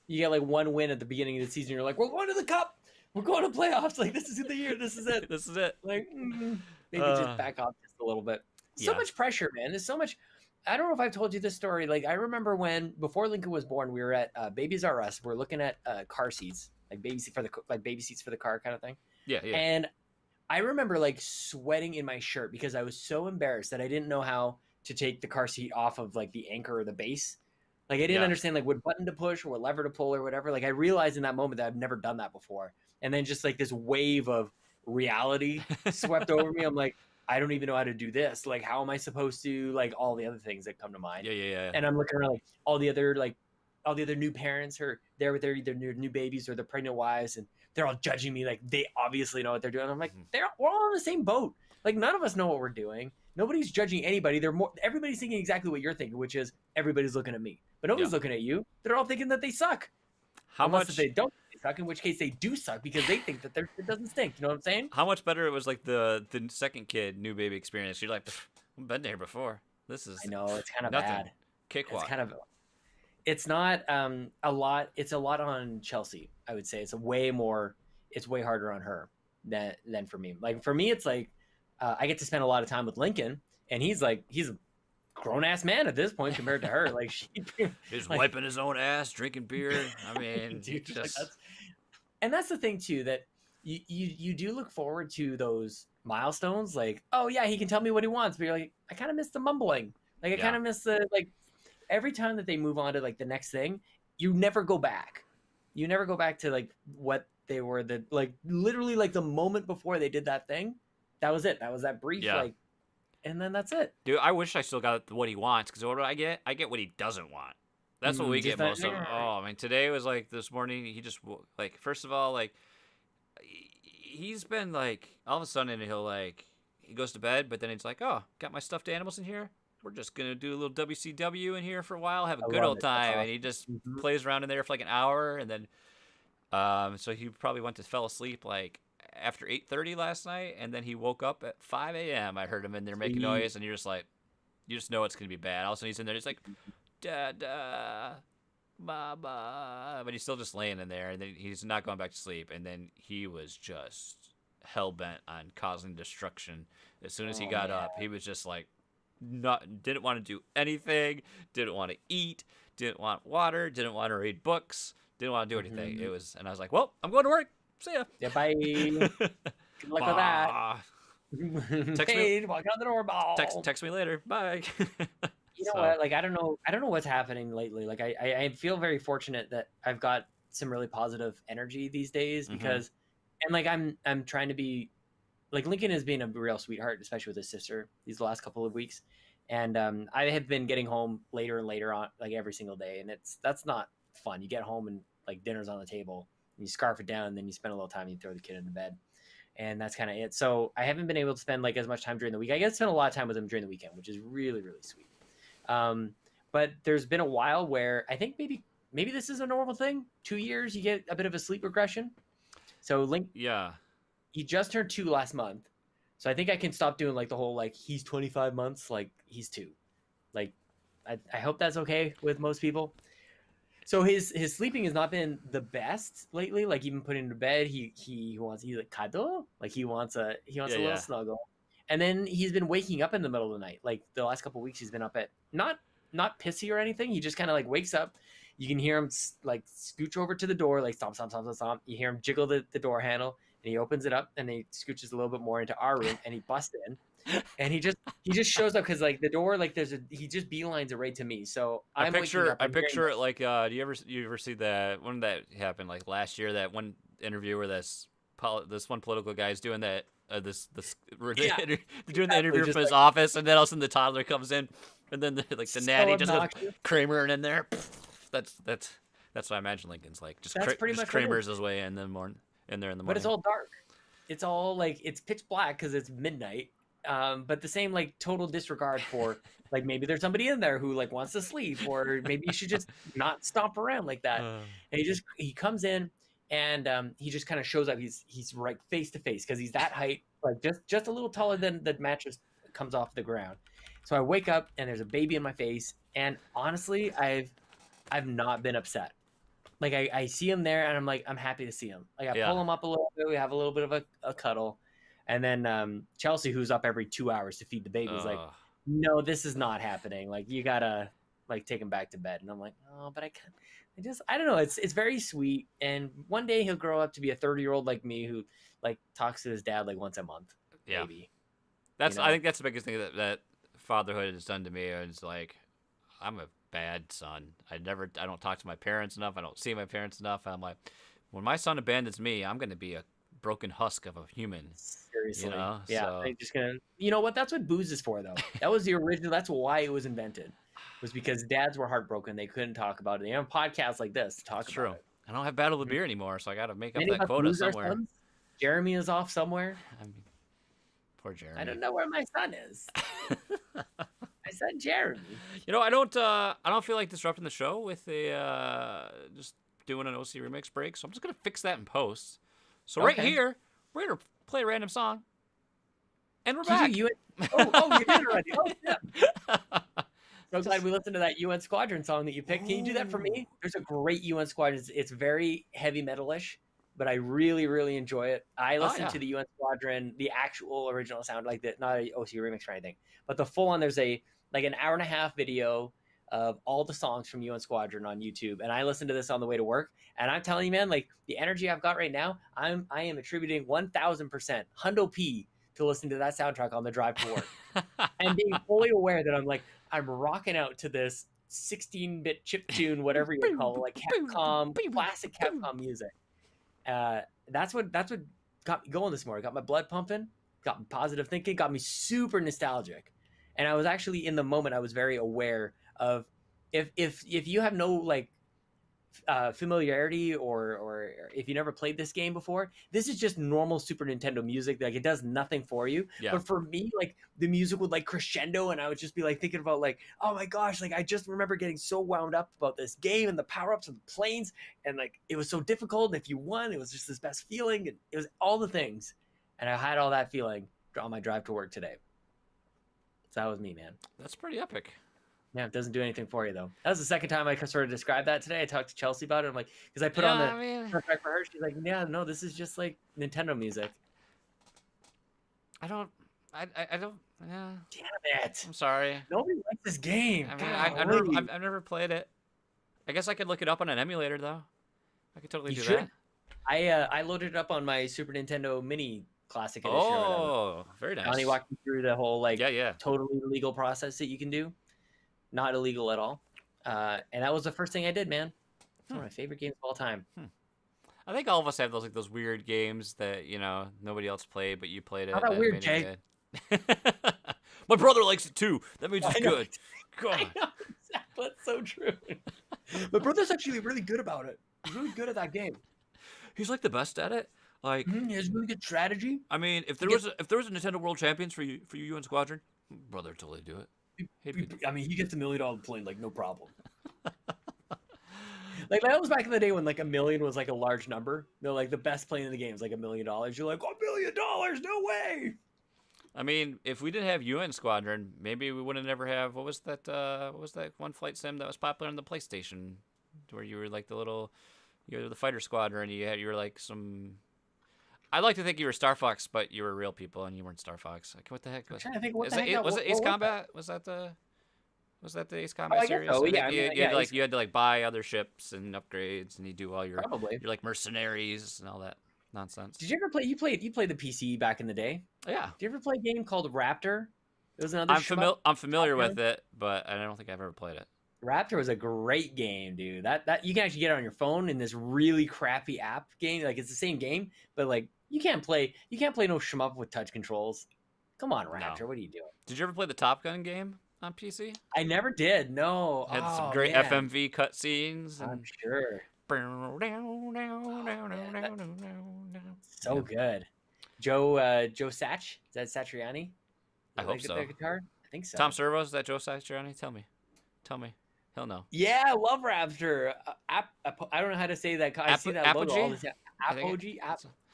You get like one win at the beginning of the season. You're like, we're going to the cup. we're going to playoffs. Like, this is the year. This is it. This is it. Like, maybe just back off just a little bit. So Yeah. much pressure, man. There's so much. I don't know if I've told you this story. Like, I remember when before Lincoln was born, we were at Babies R Us. We're looking at car seats, like baby seats for the car kind of thing. Yeah. And I remember like sweating in my shirt because I was so embarrassed that I didn't know how to take the car seat off of like the anchor or the base. Like, I didn't understand like what button to push or what lever to pull or whatever. Like, I realized in that moment that I've never done that before. And then just like this wave of reality swept over me. I'm like, I don't even know how to do this. Like, how am I supposed to, like, all the other things that come to mind? Yeah. And I'm looking around like all the other new parents are there with their either new babies or their pregnant wives, and they're all judging me like they obviously know what they're doing. I'm like, we're all on the same boat. Like, none of us know what we're doing. Nobody's judging anybody. Everybody's thinking exactly what you're thinking, which is everybody's looking at me, but nobody's looking at you. They're all thinking that they suck. Unless they don't suck, in which case they do suck because they think that it doesn't stink. You know what I'm saying? How much better it was like the second kid, new baby experience. You're like, I've been there before. This is. I know, it's kind of nothing. bad. Cakewalk. It's kind of. It's not a lot. It's a lot on Chelsea. I would say it's way harder on her than for me. Like, for me, it's like I get to spend a lot of time with Lincoln, and he's a grown ass man at this point compared to her. Like, he's like, wiping his own ass, drinking beer. I mean, dude, just... and that's the thing too, that you do look forward to those milestones. Like, oh yeah, he can tell me what he wants, but you're like, I kind of miss the mumbling. Like, I kind of miss the, like, every time that they move on to like the next thing, you never go back. You never go back to like what they were, like literally like the moment before they did that thing. That was it. That was that brief like. And then that's it. Dude, I wish I still got what he wants, because what do I get? I get what he doesn't want. That's what we get most of. Oh, I mean, today was like this morning. He just, like, first of all, like, he's been like, all of a sudden he'll like, he goes to bed, but then he's like, oh, got my stuffed animals in here. We're just going to do a little WCW in here for a while, have a good old time. Awesome. And he just plays around in there for like an hour. And then, so he probably fell asleep like after 8:30 last night, and then he woke up at 5 a.m. I heard him in there making noise, and you're just like, you just know it's gonna be bad. All of a sudden he's in there, he's like, Dada, Mama, but he's still just laying in there, and then he's not going back to sleep. And then he was just hell bent on causing destruction. As soon as he got up, he was just like, didn't want to do anything, didn't want to eat, didn't want water, didn't want to read books, didn't want to do anything. It was, and I was like, well, I'm going to work. See ya. Yeah, bye. Good luck with that. Text me. Walk out the doorbell. Text me later. Bye. You know what? Like, I don't know what's happening lately. Like, I feel very fortunate that I've got some really positive energy these days because, and like, I'm trying to be, like, Lincoln has been a real sweetheart, especially with his sister these last couple of weeks, and I have been getting home later and later on, like, every single day, and that's not fun. You get home and like dinner's on the table. You scarf it down, and then you spend a little time, and you throw the kid into bed. And that's kind of it. So I haven't been able to spend like as much time during the week. I get to spend a lot of time with him during the weekend, which is really, really sweet. But there's been a while where I think maybe this is a normal thing. 2 years, you get a bit of a sleep regression. So he just turned 2 last month. So I think I can stop doing like the whole, like, he's 25 months, like he's 2. Like, I hope that's okay with most people. So his sleeping has not been the best lately. Like, even putting him to bed, he's like cuddle, like he wants a little snuggle, and then he's been waking up in the middle of the night. Like, the last couple of weeks, he's been up at not pissy or anything. He just kind of like wakes up. You can hear him like scooch over to the door, like stomp, stomp, stomp, stomp, stomp. You hear him jiggle the door handle, and he opens it up, and he scooches a little bit more into our room, and he busts in. And he just shows up because like the door, like he just beelines it right to me. So I picture it like, do you ever see that one that happened like last year, that one interview where this one political guy is doing that doing the interview from his office, and then all of a sudden the toddler comes in, and then the natty just goes Kramer in there. That's what I imagine Lincoln's like. Just Kramer's his way in there in the morning. But it's all dark. It's all like, it's pitch black because it's midnight. But the same, like, total disregard for, like, maybe there's somebody in there who like wants to sleep, or maybe you should just not stomp around like that. And he comes in, and he just kind of shows up. He's right face to face because he's that height, like just a little taller than the mattress comes off the ground. So I wake up and there's a baby in my face, and honestly, I've not been upset. like I see him there, and I'm like, I'm happy to see him. Like I Yeah. pull him up a little bit. We have a little bit of a cuddle, and then Chelsea, who's up every 2 hours to feed the baby, is like, no, this is not happening. Like you gotta like take him back to bed. And I'm like, oh, but I can't. I don't know. It's very sweet. And one day he'll grow up to be a 30-year-old like me who like talks to his dad like once a month. Yeah. Maybe. That's I think that's the biggest thing that fatherhood has done to me. Is like I'm a bad son. I don't talk to my parents enough. I don't see my parents enough. And I'm like, when my son abandons me, I'm gonna be a broken husk of a human. Seriously. You know? Yeah. So... I'm just gonna. You know what? That's what booze is for, though. That was the original. That's why it was invented. Was because dads were heartbroken. They couldn't talk about it. They have podcasts like this to talk That's about true. it. I don't have Battle of the Beer anymore, so I got to make up Many of that us quota lose our somewhere. sons. Jeremy is off somewhere. I mean, poor Jeremy. I don't know where my son is. I said Jeremy. You know, I don't feel like disrupting the show with a just doing an OC remix break, so I'm just gonna fix that in post. So right here, we're gonna play a random song, and we're back. You did it already. Oh, yeah. So glad we listened to that UN Squadron song that you picked. Can you do that for me? There's a great UN Squadron. It's very heavy metalish, but I really, really enjoy it. I listened to the UN Squadron, the actual original sound, like the not an OC remix or anything, but the full on. There's an hour-and-a-half video of all the songs from UN Squadron on YouTube, and I listened to this on the way to work. And I'm telling you, man, like the energy I've got right now, I am attributing 1,000%, hundo p, to listen to that soundtrack on the drive to work, and being fully aware that I'm rocking out to this 16-bit chip tune, whatever you call it, like Capcom, classic Capcom music. That's what got me going this morning. Got my blood pumping, got me positive thinking, got me super nostalgic. And I was actually in the moment, I was very aware of if you have no like familiarity or if you never played this game before, this is just normal Super Nintendo music. Like it does nothing for you. Yeah. But for me, like the music would like crescendo, and I would just be like thinking about like, oh my gosh, like I just remember getting so wound up about this game and the power-ups and the planes, and like it was so difficult. And if you won, it was just this best feeling, and it was all the things. And I had all that feeling on my drive to work today. So that was me, man. That's pretty epic. Yeah, it doesn't do anything for you, though. That was the second time I sort of described that today. I talked to Chelsea about it. I'm like, because I put on the track for her. She's like, yeah, no, this is just like Nintendo music. I don't. Yeah. Damn it! I'm sorry. Nobody likes this game. I mean, I've never played it. I guess I could look it up on an emulator, though. I could totally do that. I loaded it up on my Super Nintendo Mini Classic Edition. Oh, very nice. Johnny walked me through the whole totally legal process that you can do. Not illegal at all. And that was the first thing I did, man. It's one of my favorite games of all time. I think all of us have those weird games that, you know, nobody else played, but you played it. How about weird, Jay? My brother likes it too. That means it's good. God. I know, exactly. That's so true. My brother's actually really good about it. He's really good at that game. He's like the best at it. Like he has really good strategy. I mean, if there was a Nintendo World Champions for you and Squadron, brother would totally do it. I mean, he gets $1 million plane, like, no problem. Like, that was back in the day when, like, $1 million was, like, a large number. They're like, the best plane in the game is, like, $1 million. You're like, $1 million? No way! I mean, if we didn't have UN Squadron, maybe we wouldn't ever have, what was that one flight sim that was popular on the PlayStation? Where you were, like, you were the fighter squadron, you were, like, some... I'd like to think you were Star Fox, but you were real people and you weren't Star Fox. Like, what the heck? I'm trying to think what was it Ace Combat? Was that the Ace Combat series? So. Yeah, you had to like buy other ships and upgrades, and you do all your like mercenaries and all that nonsense. Did you ever play? You played the PC back in the day. Yeah. Did you ever play a game called Raptor? It was another. I'm familiar with it, but I don't think I've ever played it. Raptor was a great game, dude. That you can actually get it on your phone in this really crappy app game. Like it's the same game, but like you can't play no shmup with touch controls. Come on, Raptor, What are you doing? Did you ever play the Top Gun game on PC? I never did. No. Had some great FMV cutscenes. I'm sure. So good. Joe Sach? Is that Satriani? I hope so. Guitar? I think so. Tom Servo, is that Joe Satriani? Tell me. He'll know. Yeah, I love Raptor. I don't know how to say that. I see that logo all the time.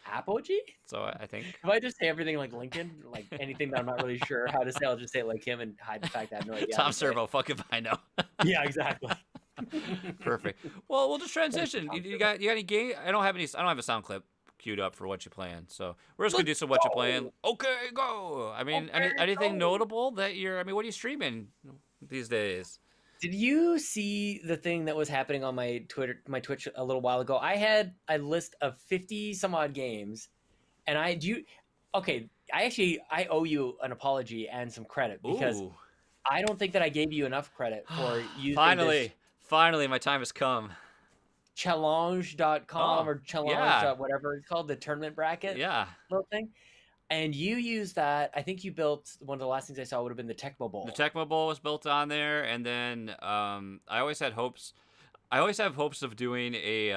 Apogee? So I think. If I just say everything like Lincoln, like anything that I'm not really sure how to say, I'll just say it like him and hide the fact that I have no idea. Tom Servo, fuck if I know. Yeah, exactly. Perfect. Well, we'll just transition. You got any game? I don't have a sound clip queued up for what you playing. So we're just gonna do some what you playing. Okay, go. I mean, anything notable that you're? I mean, what are you streaming these days? Did you see the thing that was happening on my Twitch a little while ago? I had a list of 50 some odd games, and okay, I owe you an apology and some credit because Ooh. I don't think that I gave you enough credit for using Finally, my time has come. challenge.com or challenge yeah. whatever it's called, the tournament bracket Yeah. little thing. And you used that. I think you built one of the last things I saw would have been the Tecmo Bowl. The Tecmo Bowl was built on there, and then I always had hopes. I always have hopes of doing a.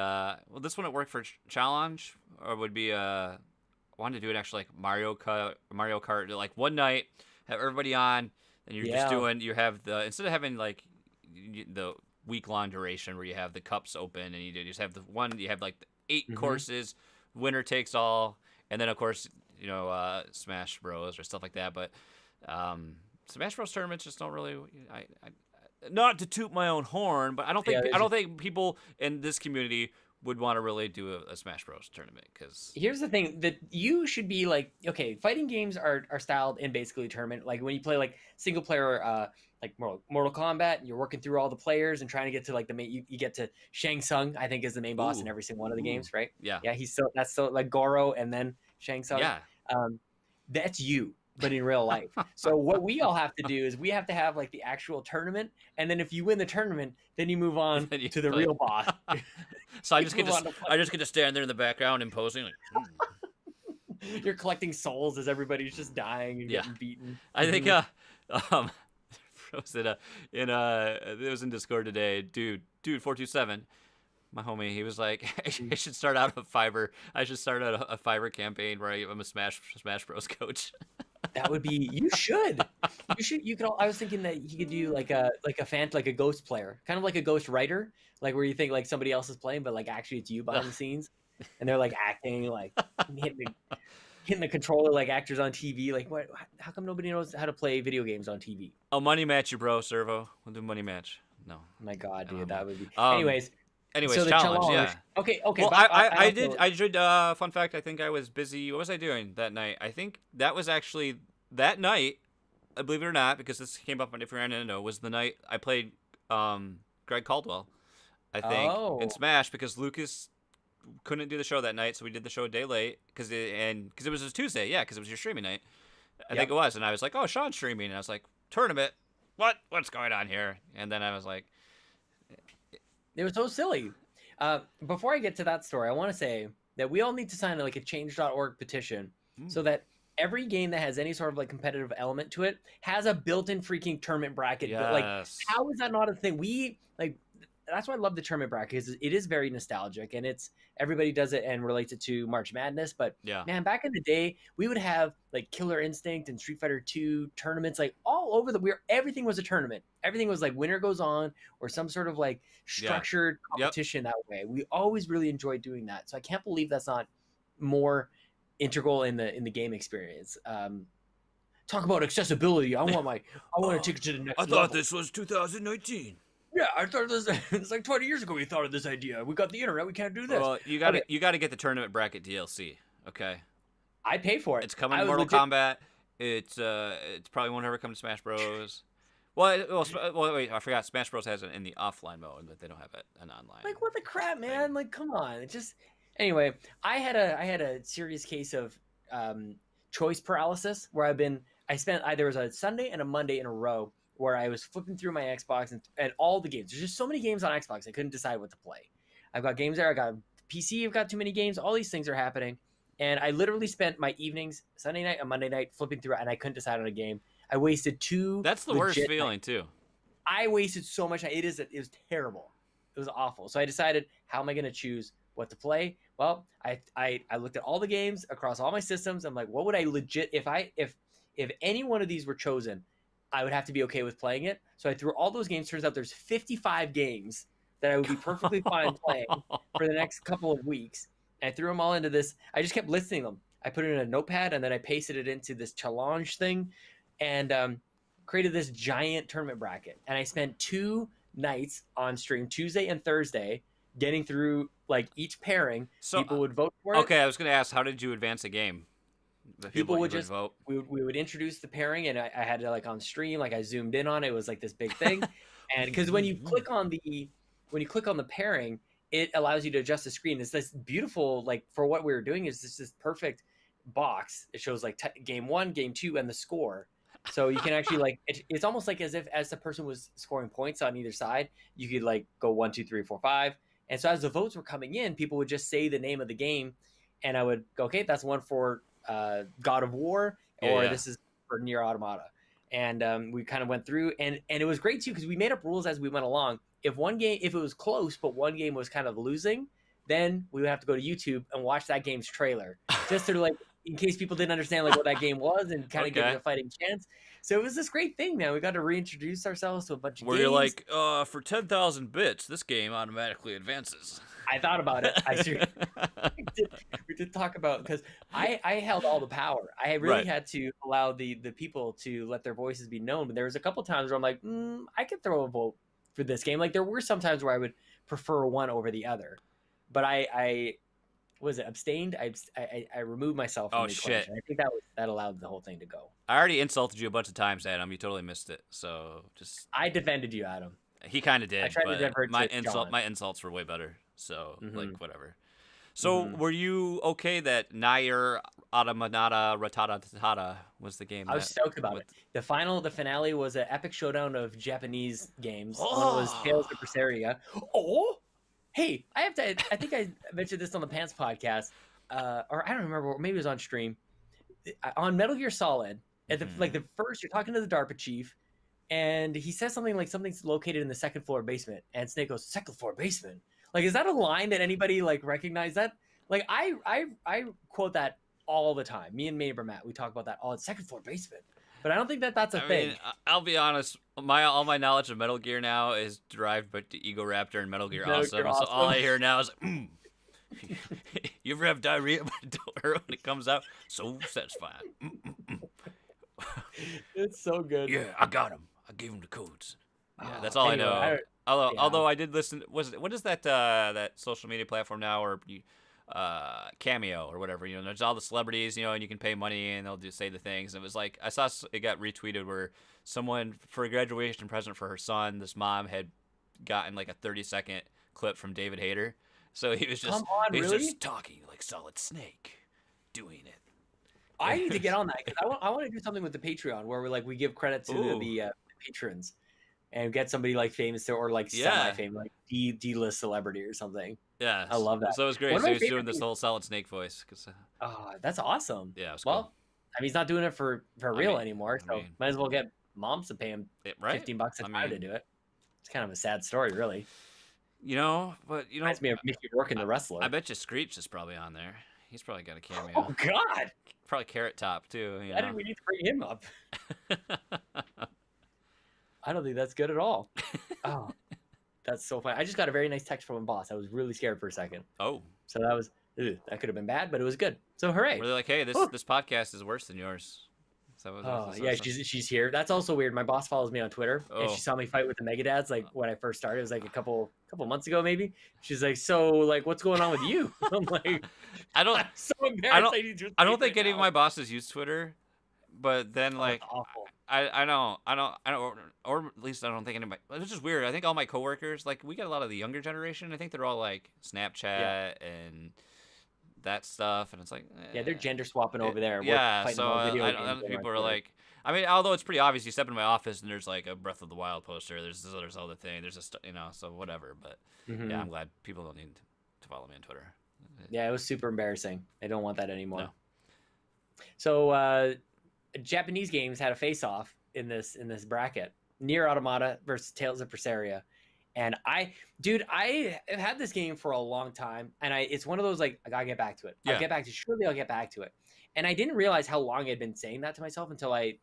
Well, this one it worked for challenge, or would be I wanted to do it actually like Mario Kart, like one night, have everybody on, and you're just doing. You have instead of having like the week-long duration where you have the cups open and you just have the one. You have like 8 courses, winner takes all, and then of course. Smash Bros or stuff like that, but Smash Bros tournaments just don't really. I not to toot my own horn, but I don't think people in this community would want to really do a Smash Bros tournament because here's the thing that you should be like. Okay, fighting games are styled in basically a tournament. Like when you play like single player, like Mortal Kombat, and you're working through all the players and trying to get to like the main. You get to Shang Tsung, I think, is the main boss in every single one of the games, right? Yeah, yeah. That's so like Goro and then Shang Tsung. Yeah. That's you, but in real life. So what we all have to do is we have to have like the actual tournament, and then if you win the tournament, then you move on to the real boss. So I just get to stand there in the background imposing. Like, You're collecting souls as everybody's just dying and getting beaten. I think it was in Discord today, dude 427. My homie, he was like, I should start out a Fiverr. I should start out a Fiverr campaign where I'm a Smash Bros coach. That would be. You should. You could. I was thinking that you could do like a ghost player, kind of like a ghost writer, like where you think like somebody else is playing, but like actually it's you behind the scenes, and they're like acting, like hitting the controller like actors on TV. Like what? How come nobody knows how to play video games on TV? I'll money match you, bro, Servo. We'll do money match. No. My God, dude, that would be. Anyways, so the challenge, yeah. Okay. Well, I did. Fun fact, I think I was busy. What was I doing that night? I think that was actually that night. Believe it or not, because this came up on If You're on Nintendo, was the night I played Greg Caldwell. I think in Smash because Lucas couldn't do the show that night, so we did the show a day late because it was a Tuesday, yeah, because it was your streaming night. I think it was, and I was like, "Oh, Sean's streaming," and I was like, "Tournament? What's going on here?" And then I was like. It was so silly. Before I get to that story, I want to say that we all need to sign like a change.org petition so that every game that has any sort of like competitive element to it has a built-in freaking tournament bracket. Yes. Like, how is that not a thing? That's why I love the tournament bracket because it is very nostalgic and everybody does it and relates it to March Madness. But man, back in the day, we would have like Killer Instinct and Street Fighter 2 tournaments like all over everything was a tournament. Everything was like winner goes on or some sort of like structured competition that way. We always really enjoyed doing that. So I can't believe that's not more integral in the game experience. Talk about accessibility. I want to take it to the next level. I thought this was 2019. Yeah, I thought it's like 20 years ago we thought of this idea. We got the internet. We can't do this. Well, you got to get the tournament bracket DLC. Okay. I pay for it. It's coming to Mortal Kombat. It's probably won't ever come to Smash Bros. Well, wait, I forgot. Smash Bros has it in the offline mode, but they don't have it an online. Like what the crap, man? Like come on. It just anyway. I had a serious case of choice paralysis where there was a Sunday and a Monday in a row where I was flipping through my Xbox and all the games. There's just so many games on Xbox. I couldn't decide what to play. I've got games there. I got PC. I've got too many games. All these things are happening. And I literally spent my evenings, Sunday night and Monday night, flipping through it, and I couldn't decide on a game. I wasted 2. That's the worst feeling, too. I wasted so much. It was terrible. It was awful. So I decided, how am I going to choose what to play? Well, I looked at all the games across all my systems. I'm like, what would I legit if any one of these were chosen, I would have to be okay with playing it. So I threw all those games. Turns out there's 55 games that I would be perfectly fine playing for the next couple of weeks. And I threw them all into this. I just kept listing them. I put it in a notepad and then I pasted it into this challenge thing and created this giant tournament bracket. And I spent 2 nights on stream, Tuesday and Thursday, getting through like each pairing. So People would vote for it. okay, I was gonna ask, how did you advance a game? The People would you just vote. we would introduce the pairing, and I had to like on stream, like I zoomed in on it. It was like this big thing, and because when you click on the pairing, it allows you to adjust the screen. It's this beautiful, like for what we were doing, is this perfect box. It shows like game 1, game 2, and the score. So you can actually like it's almost like as if as the person was scoring points on either side, you could like go 1, 2, 3, 4, 5. And so as the votes were coming in, people would just say the name of the game, and I would go, okay, that's one for God of War, or this is for Nier Automata. And we kind of went through, and it was great too because we made up rules as we went along. If it was close, but one game was kind of losing, then we would have to go to YouTube and watch that game's trailer just to like, in case people didn't understand like what that game was and kind of give it a fighting chance. So it was this great thing, man. We got to reintroduce ourselves to a bunch of games. Where you're like, for 10,000 bits, this game automatically advances. I thought about it. We did talk about, because I held all the power. I really had to allow the people to let their voices be known. But there was a couple times where I'm like, I could throw a vote for this game. Like there were some times where I would prefer one over the other, but I was it abstained. I removed myself from the equation. I think that allowed the whole thing to go. I already insulted you a bunch of times, Adam. You totally missed it. So just I defended you, Adam. He kind of did. I tried to divert my John. My insults were way better. So like whatever. So were you okay that Nier Automata Ratatata was the game? I was stoked about it. The finale was an epic showdown of Japanese games. One was Tales of Berseria. Oh, hey, I think I mentioned this on the Pants podcast, or I don't remember. Maybe it was on stream. On Metal Gear Solid, at the first, you're talking to the DARPA chief, and he says something like something's located in the second floor basement, and Snake goes, "Second floor basement." Like, is that a line that anybody like recognize that? Like, I quote that all the time. Me and neighbor Matt, we talk about that all. It's second floor basement, but I don't think that's a thing. Mean, I'll be honest. All my knowledge of Metal Gear now is derived by the Ego Raptor and Metal Gear Awesome. So all I hear now is, you ever have diarrhea, but don't hurt when it comes out? So satisfying. It's so good. Yeah, I got him. I gave him the codes. Yeah, that's all anyway, I know. Although I did listen. What is that that social media platform now, or Cameo or whatever? You know, there's all the celebrities, you know, and you can pay money and they'll just say the things. And it was like I saw it got retweeted where someone for a graduation present for her son, this mom had gotten like a 30-second clip from David Hayter. So he was just just talking like Solid Snake, doing it. I need to get on that because I want to do something with the Patreon where we give credit to the patrons and get somebody like famous or like semi-famous, like D-list celebrity or something. Yeah, I love that. So it was great. So he was doing this whole Solid Snake voice. That's awesome. Yeah, it was well, cool. I mean, he's not doing it for real anymore, so might as well get moms to pay him $15 a time to do it. It's kind of a sad story, really. You know, but reminds me of Mickey Rourke and the Wrestler. I bet you Screech is probably on there. He's probably got a cameo. Oh God! Probably Carrot Top too. Why did we need to bring him up? I don't think that's good at all. Oh, that's so funny. I just got a very nice text from a boss. I was really scared for a second. Oh. So that could have been bad, but it was good. So hooray! Were they like, hey, this podcast is worse than yours? She's here. That's also weird. My boss follows me on Twitter, and she saw me fight with the Megadads like when I first started. It was like a couple months ago, maybe. She's like, "So, like, what's going on with you?" I'm like, I'm so embarrassed. I don't think any of my bosses use Twitter, but then like, I don't, or at least I don't think anybody. It's just weird. I think all my coworkers, like, we get a lot of the younger generation. I think they're all like Snapchat and that stuff, and it's like they're gender swapping over there. So I people are like, I mean, although it's pretty obvious, you step into my office and there's like a Breath of the Wild poster, there's this other thing, there's just so whatever. But yeah, I'm glad people don't need to follow me on Twitter. Yeah, it was super embarrassing. I don't want that anymore. No. So Japanese games had a face-off in this bracket: Nier Automata versus Tales of Berseria. And I have had this game for a long time, and it's one of those, like, I gotta get back to it. I'll get back to it. And I didn't realize how long I'd been saying that to myself until I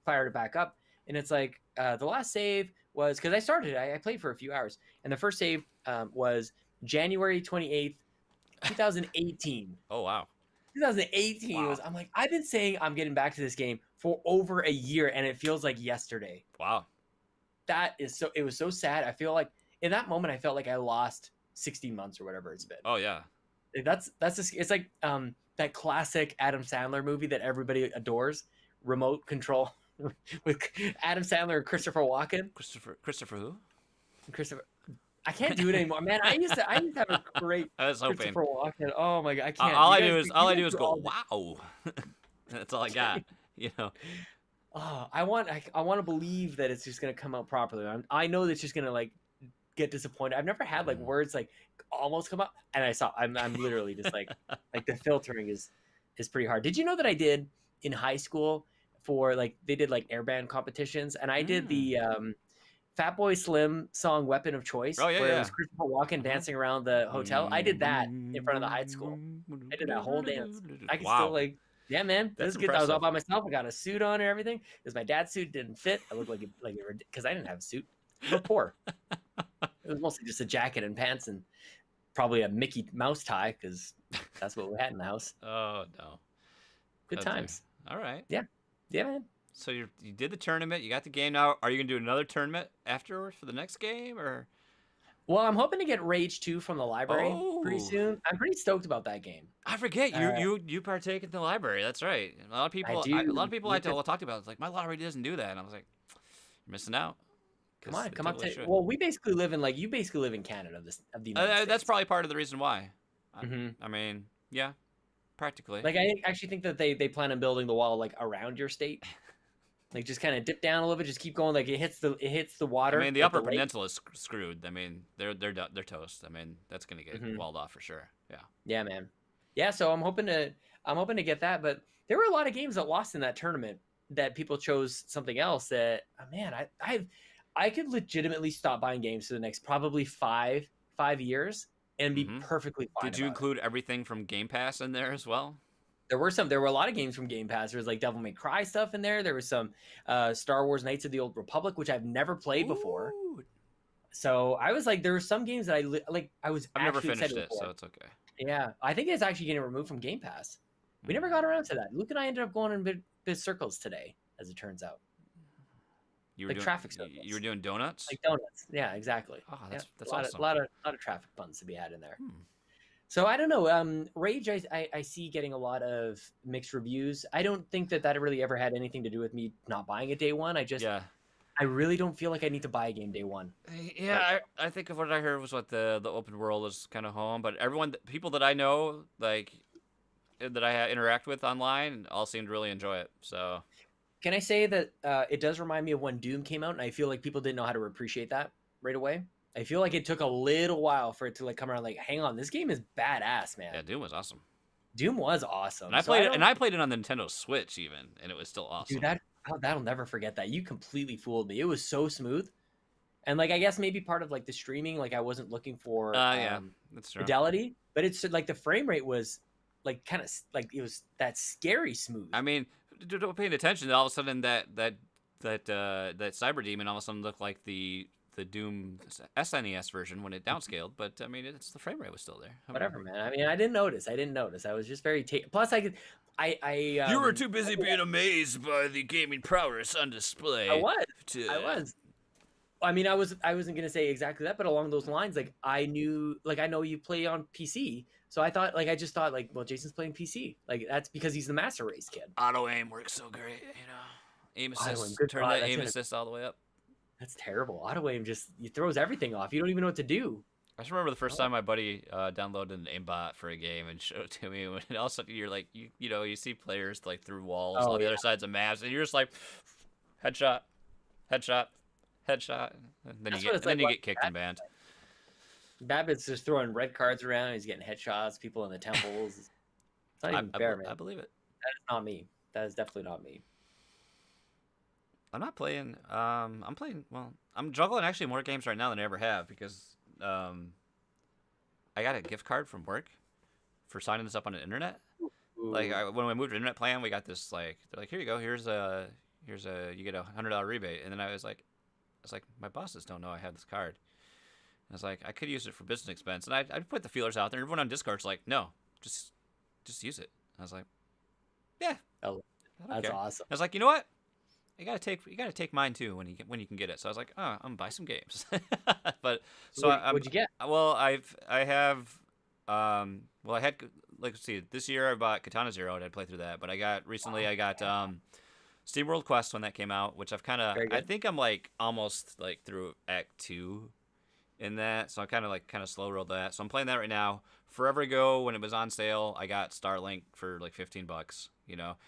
fired it back up. And it's like, the last save was, because I played for a few hours, and the first save was January 28th, 2018. Oh, wow. 2018 was, I'm like, I've been saying I'm getting back to this game for over a year, and it feels like yesterday. Wow. that is so. It was so sad. I feel like in that moment, I felt like I lost 16 months or whatever it's been. Oh yeah. That's just. It's like that classic Adam Sandler movie that everybody adores, Remote Control, with Adam Sandler and Christopher Walken. Christopher who? Christopher. I can't do it anymore, man. I used to have a great I was hoping. Christopher Walken. Oh my god, I can't. All I You do guys is go, all- wow. That's all I got. You know. Oh, I want to believe that it's just gonna come out properly. I know that it's just gonna like get disappointed. I've never had like words like almost come out, and I'm literally just like the filtering is pretty hard. Did you know that I did in high school for like they did like airband competitions, and I did the Fatboy Slim song "Weapon of Choice," Oh, yeah, where yeah. it was Christopher Walken dancing around the hotel. I did that in front of the high school. I did that whole dance. I can still like, yeah, man, That's this good. I was all impressive. by myself. I got a suit on and everything because my dad's suit didn't fit. I looked because I didn't have a suit. We're poor. It was mostly just a jacket and pants and probably a Mickey Mouse tie because that's what we had in the house. Oh no. Good Oh, dear. times. All right. Yeah, man. So you did the tournament. You got the game now. Are you gonna do another tournament afterwards for the next game, or? Well, I'm hoping to get Rage 2 from the library pretty Oh. soon. I'm pretty stoked about that game. I forget you partake in the library. That's right. A lot of people. do. A lot of people I talked about. It's like my library doesn't do that, and I was like, you're missing out. Come on, It come up totally to. should. Well, you basically live in Canada of the United States. That's probably part of the reason why. Mhm. I mean, yeah, practically. Like I actually think that they plan on building the wall like around your state, like just kind of dip down a little bit, just keep going, like it hits the water. I mean, the like Upper lake. Peninsula is screwed. I mean, they're toast. I mean, that's gonna get Mhm. walled off for sure. Yeah. Yeah, man. Yeah, so I'm hoping to get that, but there were a lot of games that lost in that tournament that people chose something else. That man, I could legitimately stop buying games for the next probably five years and be Mhm. perfectly fine. Did you about it. include everything from Game Pass in there as well? There were a lot of games from Game Pass. There was like Devil May Cry stuff in there. There was some Star Wars Knights of the Old Republic, which I've never played before. Ooh. So I was like, there were some games that I was I've never actually finished excited it, for. so it's okay. Yeah, I think it's actually getting removed from Game Pass. We never got around to that. Luke and I ended up going in big circles today, as it turns out. You were Like doing traffic circles. You were doing donuts. Like donuts. Yeah, exactly. Oh, Yeah, that's a lot awesome. Of, lot of traffic puns to be had in there. Hmm. So I don't know. Rage, I see getting a lot of mixed reviews. I don't think that really ever had anything to do with me not buying it day one. I really don't feel like I need to buy a game day one. Yeah, I think of what I heard was what the open world is kind of home, but people that I know, like that I interact with online, all seem to really enjoy it. So Can I say that it does remind me of when Doom came out, and I feel like people didn't know how to appreciate that right away. I feel like it took a little while for it to like come around. Like, hang on, this game is badass, man. yeah, Doom was awesome, Doom was awesome. and I So played it, don't- and I played it on the Nintendo Switch even, and it was still awesome. Dude, that'll never forget that. You completely fooled me. It was so smooth, and like I guess maybe part of like the streaming, like I wasn't looking for Yeah, that's true. fidelity, but it's like the frame rate was like kind of like it was that scary smooth. I mean, don't paying attention. All of a sudden, that Cyber Demon all of a sudden looked like the Doom SNES version when it downscaled. But I mean, the frame rate was still there. I mean, Whatever, man. I mean, I didn't notice. I was just very plus I could. you were too busy being amazed by the gaming prowess on display. I was. I mean, I wasn't gonna say exactly that, but along those lines, like I know you play on PC, so I just thought like, well, Jason's playing PC, like that's because he's the Master Race kid. Auto aim works so great, you know. Aim Auto aim, assist, good turn thought. that That's aim gonna- assist all the way up. That's terrible. Auto aim just throws everything off. You don't even know what to do. I just remember the first time my buddy downloaded an aimbot for a game and showed it to me, and all of a sudden you're like, you see players like through walls on the other sides of maps, and you're just like, headshot, headshot, headshot, and then That's you what get it's like get kicked and banned. Babbitt's just throwing red cards around. He's getting headshots. People in the temples. It's not even fair, man. I believe it. That is not me. That is definitely not me. I'm not playing. I'm playing. Well, I'm juggling actually more games right now than I ever have because I got a gift card from work for signing this up on the internet. Like when we moved to internet plan, we got this like they're like, here you go, here's a you get $100 rebate, and then I was like my bosses don't know I have this card. I was like, I could use it for business expense, and I put the feelers out there. Everyone on Discord's like, no, just use it. I was like, yeah, Oh, I don't that's care. awesome. I was like, you know what? you gotta take mine too when you can get it. So I was like, oh, I'm gonna buy some games. But So what'd you get? well, I have well, I had, like, let's see, this year I bought Katana Zero and I played through that. But recently I got SteamWorld Quest when that came out, which Very I good. think I'm like almost like through Act 2 in that, so I kind of slow rolled that. So I'm playing that right now. Forever ago, when it was on sale, I got Starlink for like $15,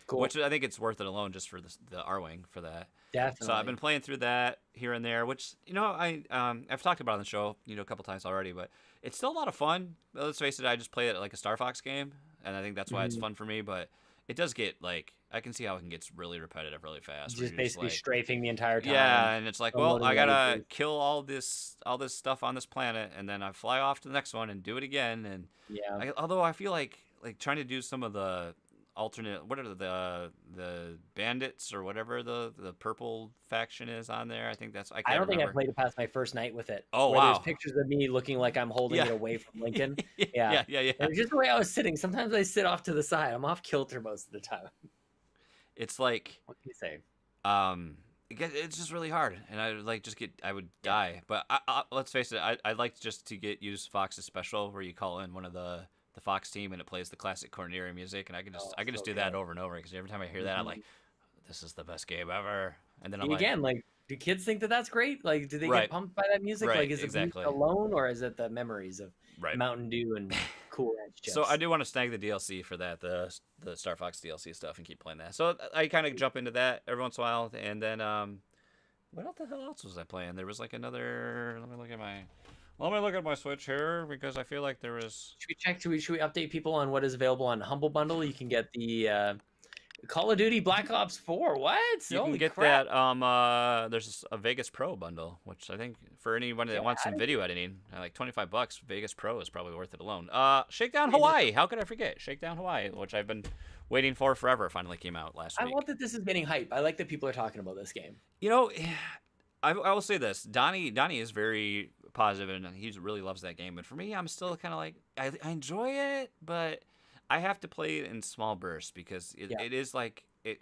Cool. which I think it's worth it alone just for the R-Wing for that. So I've Definitely. been playing through that here and there, which I've talked about on the show a couple times already, but it's still a lot of fun. But let's face it, I just play it like a Star Fox game, and I think that's why it's Mhm. fun for me. But it does get like, I can see how it can get really repetitive really fast. Where Just you're just basically like, strafing the entire time. yeah, and it's like, well, Unloading I gotta resources. kill all this stuff on this planet, and then I fly off to the next one and do it again. And Yeah. although I feel like trying to do some of the alternate, what are the bandits or whatever the purple faction is on there. I think that's, I I can't don't think I remember. played it past my first night with it. Oh Where there's wow, pictures of me looking like I'm holding yeah, it away from Lincoln. Yeah. yeah. And just the way I was sitting. Sometimes I sit off to the side. I'm off kilter most of the time. It's like What can you say? it's just really hard, and I would die. But let's face it, I'd like just to use Fox's special where you call in one of the Fox team and it plays the classic Cornelia music, and I can just do that over and over, because every time I hear that I'm like, this is the best game ever. And then I'm And like, again, like, do kids think that that's great? Like, do they right, get pumped by that music? right, Like, is it music exactly, alone, or is it the memories of right. Mountain Dew and Cool Ranch chips? So I do want to snag the DLC for that, the Star Fox DLC stuff, and keep playing that. So I kind of jump into that every once in a while, and then what the hell else was I playing? There was like another. Let me look at my Switch here, because I feel like there was. Should we check? Should we update people on what is available on Humble Bundle? You can get the Call of Duty Black Ops 4. What? You Holy can get crap. that. There's a Vegas Pro bundle, which I think for anyone that wants some video editing, like $25, Vegas Pro is probably worth it alone. Shakedown Hawaii. How could I forget Shakedown Hawaii, which I've been waiting for forever. It finally came out last I week. love that this is getting hype. I like that people are talking about this game. I will say this: Donnie is very positive, and he really loves that game. But for me, I'm still kind of like, I enjoy it, but I have to play it in small bursts, because it is like it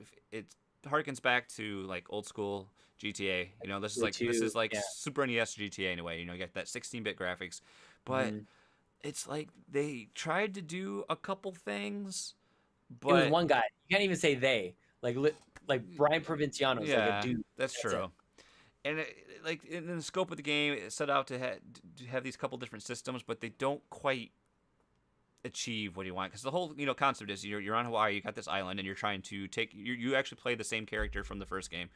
harkens back to like old school GTA. This is like Super NES GTA in a way. You got that 16-bit graphics, but it's like they tried to do a couple things, but It was one guy. You can't even say they. Like Brian Provinciano's like a dude. That's true. It. And like in the scope of the game, it set out to have these couple different systems, but they don't quite achieve what you want, because the whole concept is you're on Hawaii, you got this island, and you're trying to you actually play the same character from the first game.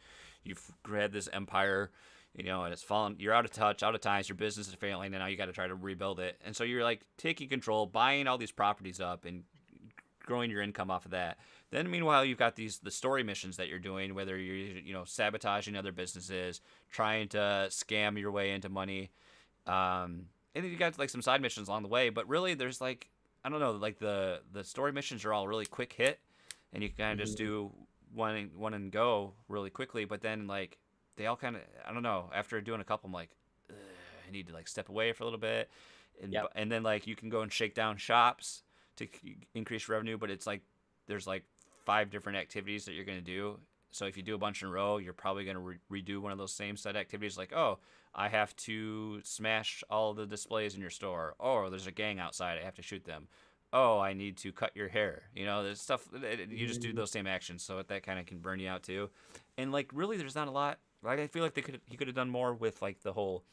You've had this empire, and it's fallen, you're out of touch, out of ties, your business is failing, and now you got to try to rebuild it. And so you're like taking control, buying all these properties up, and growing your income off of that. Then meanwhile, you've got the story missions that you're doing, whether you're sabotaging other businesses, trying to scam your way into money, and then you got like some side missions along the way. But really, there's like, I don't know, like the story missions are all really quick hit, and you kind of just do one and go really quickly. But then like they all kind of, I don't know, after doing a couple, I'm like, I need to like step away for a little bit, and then like you can go and shake down shops to increase revenue, but it's like there's like 5 different activities that you're going to do. So if you do a bunch in a row, you're probably going to redo one of those same set activities, like, oh, I have to smash all the displays in your store. Oh, there's a gang outside, I have to shoot them. Oh, I need to cut your hair. There's stuff, you just do those same actions, so that kind of can burn you out too. And like really, there's not a lot. Like I feel like he could have done more with like the whole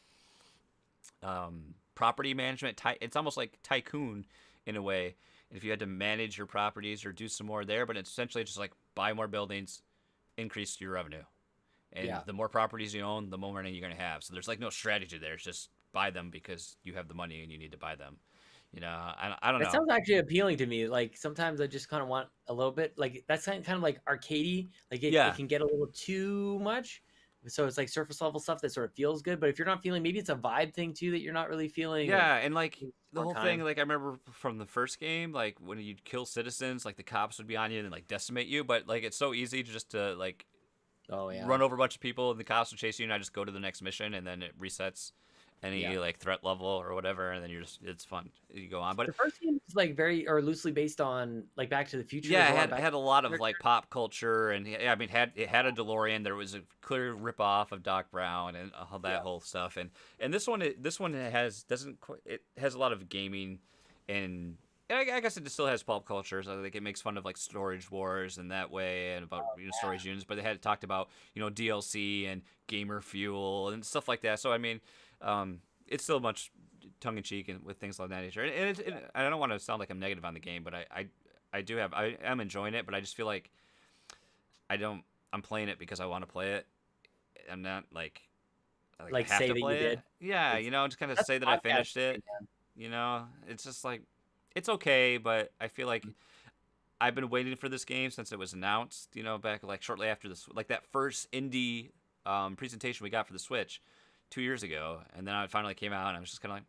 property management. It's almost like Tycoon in a way. If you had to manage your properties or do some more there, but it's essentially just like buy more buildings, increase your revenue. And the more properties you own, the more money you're going to have. So there's like no strategy there. It's just buy them because you have the money and you need to buy them. I don't know. That sounds actually appealing to me. Like sometimes I just kind of want a little bit, like that's kind of like arcadey. Like it can get a little too much. So it's like surface level stuff that sort of feels good. But if you're not feeling, maybe it's a vibe thing too that you're not really feeling. Yeah, and like the whole thing, like I remember from the first game, like when you'd kill citizens, like the cops would be on you and like decimate you. But like it's so easy to like run over a bunch of people and the cops will chase you, and I just go to the next mission and then it resets. any like threat level or whatever, and then it's fun. You go on, but The first game is like very or loosely based on like Back to the Future. yeah, There's it a lot had of Back had to a the lot of Future. like pop culture, and yeah, I mean it had a DeLorean. There was a clear rip off of Doc Brown and all that whole stuff, and this one it has a lot of gaming, and I guess it still has pop culture. So like it makes fun of like storage wars and that way, and about storage units. But they had talked about DLC and gamer fuel and stuff like that. So I mean, it's still much tongue in cheek and with things like that nature. And I don't want to sound like I'm negative on the game, but I am enjoying it, but I just feel like I'm playing it because I want to play it. I'm not like I have say to that you play it. did. Yeah, just kind of That's say that I podcast finished thing, it. man. It's just like it's okay, but I feel like I've been waiting for this game since it was announced. Back like shortly after this, like that first indie presentation we got for the Switch 2 years ago, and then it finally came out, and I was just kind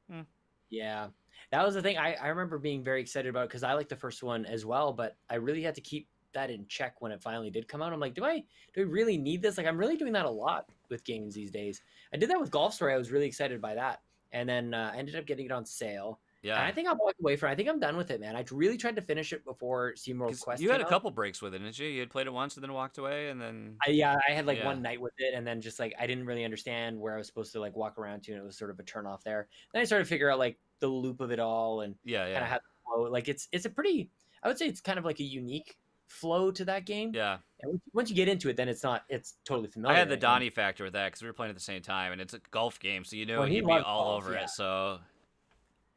of like, Yeah, that was the thing. I remember being very excited about it because I liked the first one as well, but I really had to keep that in check when it finally did come out. I'm like, do I really need this? Like, I'm really doing that a lot with games these days. I did that with Golf Story. I was really excited by that, and then I ended up getting it on sale. yeah. And I think I'll walk away from it. I think I'm done with it, man. I really tried to finish it before SteamWorld Quest. You had a came out. couple breaks with it, didn't you? You had played it once and then walked away, and then I had like Yeah. one night with it, and then just like I didn't really understand where I was supposed to like walk around to, and it was sort of a turn off there. Then I started to figure out like the loop of it all, and kind of how the flow. Like it's a pretty, I would say it's kind of like a unique flow to that game. Yeah. And once you get into it, then it's totally familiar. I had the Donnie factor with that because we were playing at the same time, and it's a golf game, so Well, he he'd be loves all golf, over yeah. it. So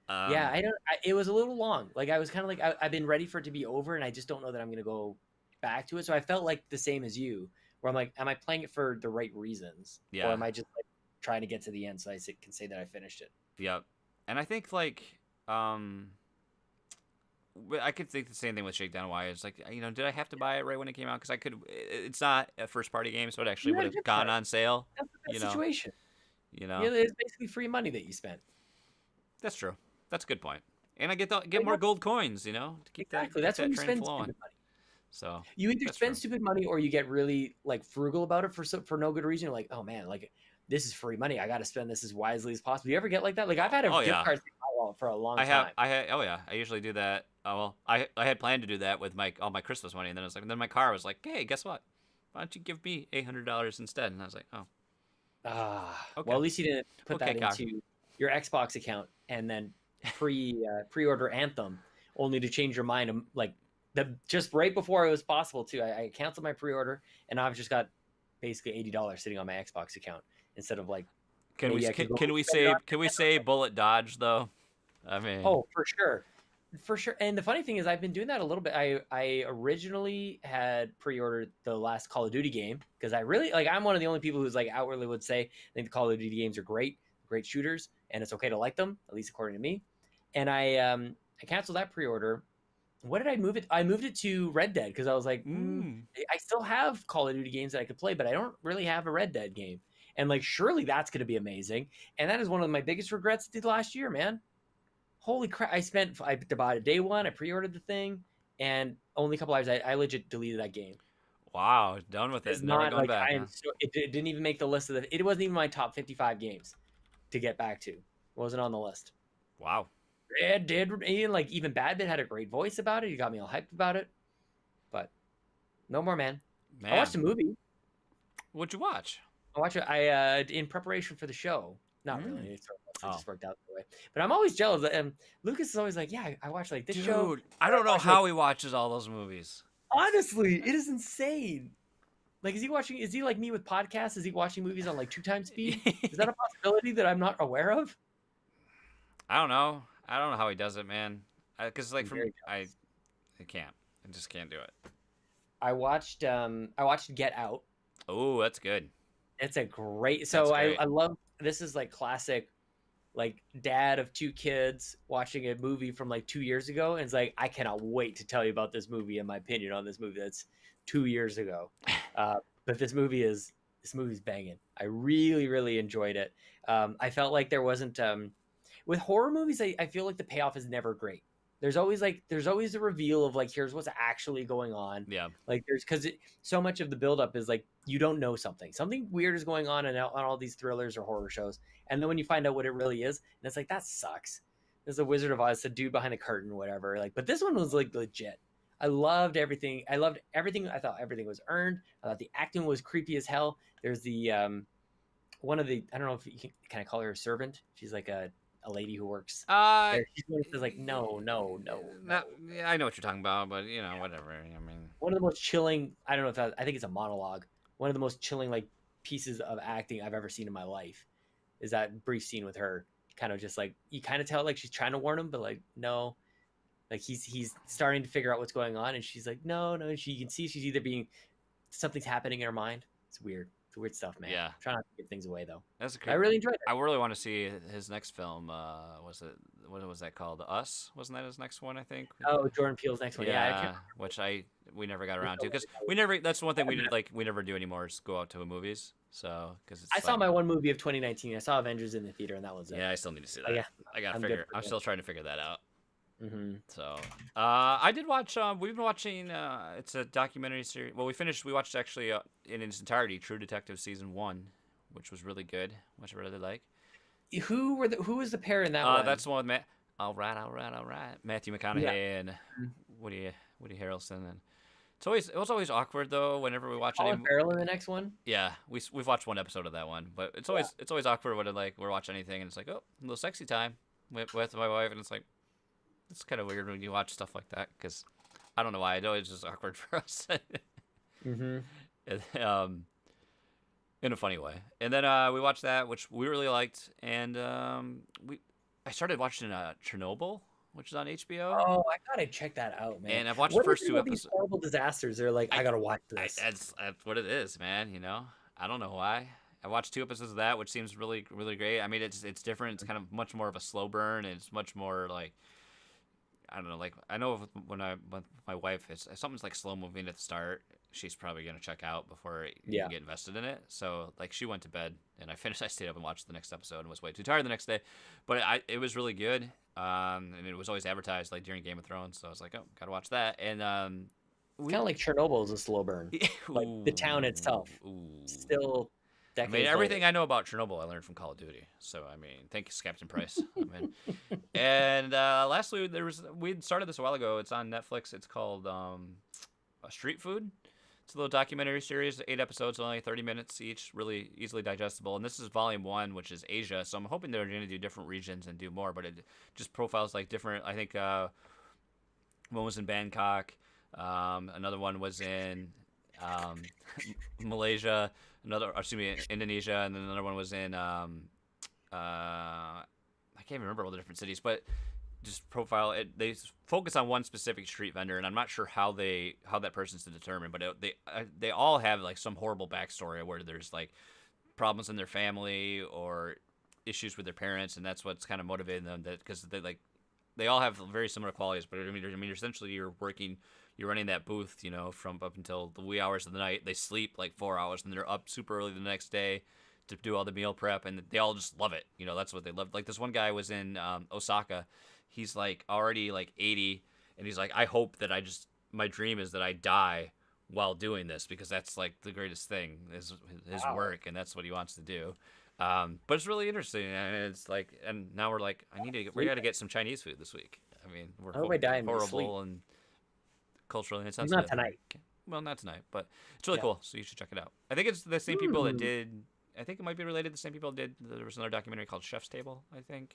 Yeah, it was a little long. Like I was kind of like I've been ready for it to be over, and I just don't know that I'm gonna go back to it. So I felt like the same as you, where I'm like, am I playing it for the right reasons, or Yeah. am I just like trying to get to the end so I can say that I finished it? Yep. And I think like I could think the same thing with Shakedown Why. It's like did I have to buy it right when it came out? Because I could. It's not a first party game, so it actually You had would a have gift gone card. on sale. That's the best You know. situation. You know. Yeah, it's basically free money that you spent. That's true. That's a good point. And I get Like, more gold coins, to keep exactly. that That's keep when that you train spend flowing. stupid money. So You either that's spend true. stupid money or you get really like frugal about it for no good reason. You're like, oh man, like this is free money. I got to spend this as wisely as possible. You ever get like that? Like I've had a Oh, gift yeah. card in my wallet for a long time. Oh yeah, I usually do that. Oh well, I had planned to do that with all my Christmas money, and then then my car was like, hey, guess what? Why don't you give me $800 instead? And I was like, oh, okay. Well, at least you didn't put Okay, that car. into your Xbox account and then pre-order Anthem, only to change your mind like just right before it was possible to. I canceled my pre-order, and now I've just got basically $80 sitting on my Xbox account instead of like. Can maybe I could go we spend it on can we say bullet dodge though? I mean, Oh, for sure. And the funny thing is, I've been doing that a little bit. I originally had pre-ordered the last Call of Duty game because I really like. I'm one of the only people who's like outwardly would say I think the Call of Duty games are great shooters, and it's okay to like them, at least according to me. And I canceled that pre-order. What did I move it? I moved it to Red Dead because I was like, I still have Call of Duty games that I could play, but I don't really have a Red Dead game. And like, surely that's going to be amazing. And that is one of my biggest regrets I did last year, man. Holy crap! I bought it day one. I pre-ordered the thing, and only a couple hours I legit deleted that game. wow, done with it. It's Never not going like back. I am. Huh? It didn't even make the list of the. It wasn't even my top 55 games to get back to. It wasn't on the list. Wow. It did. Like even Bad Bit had a great voice about it. He got me all hyped about it. But no more, man. Man, I watched a movie. what'd you watch? I watched it. I in preparation for the show. Not really. It just worked out that way. But I'm always jealous. Lucas is always like, "Yeah, I watched like this show." Dude, I don't know watched, how he watches all those movies. Honestly, it is insane. Like, is he like me with podcasts? Is he watching movies on like 2x speed? Is that a possibility that I'm not aware of? I don't know. I don't know how he does it, man. Because like I'm from very I can't. I just can't do it. I watched Get Out. Oh, that's good. It's a great. That's So great. I love. This is like classic, like dad of two kids watching a movie from like 2 years ago, and it's like I cannot wait to tell you about this movie and my opinion on this movie that's 2 years ago. But this movie's banging. I really enjoyed it. I felt like there wasn't with horror movies. I feel like the payoff is never great. There's always a reveal of like, here's what's actually going on. Yeah. Like because so much of the buildup is like you don't know something weird is going on on all these thrillers or horror shows, and then when you find out what it really is, and it's like that sucks. There's a Wizard of Oz, a dude behind the curtain, whatever. Like, but this one was like legit. I loved everything. I thought everything was earned. I thought the acting was creepy as hell. There's the one of the, I don't know if you can I call her a servant. She's like a lady who works there. She's one that says like no. Yeah, I know what you're talking about, but you know, whatever. I mean, One of the most chilling. I don't know if I think it's a monologue. One of the most chilling like pieces of acting I've ever seen in my life is that brief scene with her. Kind of just like you kind of tell like she's trying to warn him, but like no, like he's starting to figure out what's going on, and she's like no. And you can see she's either being something's happening in her mind. It's weird. It's weird stuff, man. Yeah. Try not to give things away though. That's I really enjoyed it. I really want to see his next film. What was that called? Us? Wasn't that his next one? I think. Oh, Jordan Peele's next one. Yeah, which we never got around to because we never. That's one thing we did. Like we never do anymore is go out to movies. So because I saw my one movie of 2019. I saw Avengers in the theater, and that was it. Yeah, I still need to see that. Yeah, I gotta figure. I'm still trying to figure that out. Mm-hmm. So, I did watch. We've been watching. It's a documentary series. Well, we watched actually in its entirety True Detective season 1, which was really good, which I really like. Who was the pair in that one? That's the one with Matt. All right. Matthew McConaughey and Woody Harrelson, and it was always awkward though whenever we watch Colin Farrell in the next one. Yeah, we've watched one episode of that one, but it's always awkward when we're watching anything and it's like a little sexy time with my wife, and it's like. It's kind of weird when you watch stuff like that because I don't know why. I know it's just awkward for us. Mm-hmm. In a funny way. And then we watched that, which we really liked. And I started watching Chernobyl, which is on HBO. Oh, I gotta check that out, man. And I've watched the first 2 episodes. These horrible disasters. They're like, I gotta watch this. That's what it is, man. You know, I don't know why. I watched 2 episodes of that, which seems really, really great. I mean, it's different. It's kind of much more of a slow burn. And it's much more like. I don't know, like I know when my wife something's like slow moving at the start, she's probably gonna check out before you can get invested in it. So like she went to bed and I stayed up and watched the next episode and was way too tired the next day, but it was really good. And it was always advertised like during Game of Thrones, so I was like, oh, gotta watch that. And kind of like Chernobyl is a slow burn, like the town itself. Still. I mean, everything I know about Chernobyl, I learned from Call of Duty. So, I mean, thanks, Captain Price. And lastly, we started this a while ago. It's on Netflix. It's called Street Food. It's a little documentary series, 8 episodes, only 30 minutes each, really easily digestible. And this is volume 1, which is Asia. So I'm hoping they're going to do different regions and do more. But it just profiles like different. I think one was in Bangkok. Another one was in Malaysia. Indonesia, and then another one was in I can't even remember all the different cities, but just profile it. They focus on one specific street vendor, and I'm not sure how that person's determined, but they all have like some horrible backstory where there's like problems in their family or issues with their parents, and that's what's kind of motivating them. That because they all have very similar qualities, but I mean, essentially you're running that booth, you know, from up until the wee hours of the night. They sleep like 4 hours, and they're up super early the next day to do all the meal prep, and they all just love it. You know, that's what they love. Like this one guy was in Osaka. He's like already like 80, and he's like, I hope that my dream is that I die while doing this because that's like the greatest thing is his work, and that's what he wants to do. But it's really interesting, and it's like, and now we're like, we got to get some Chinese food this week. I mean, we're horrible and culturally insensitive. Not tonight. Well, not tonight, but it's really cool, so you should check it out. I think it's the same people that did. I think it might be related to the same people that did. There was another documentary called Chef's Table, I think,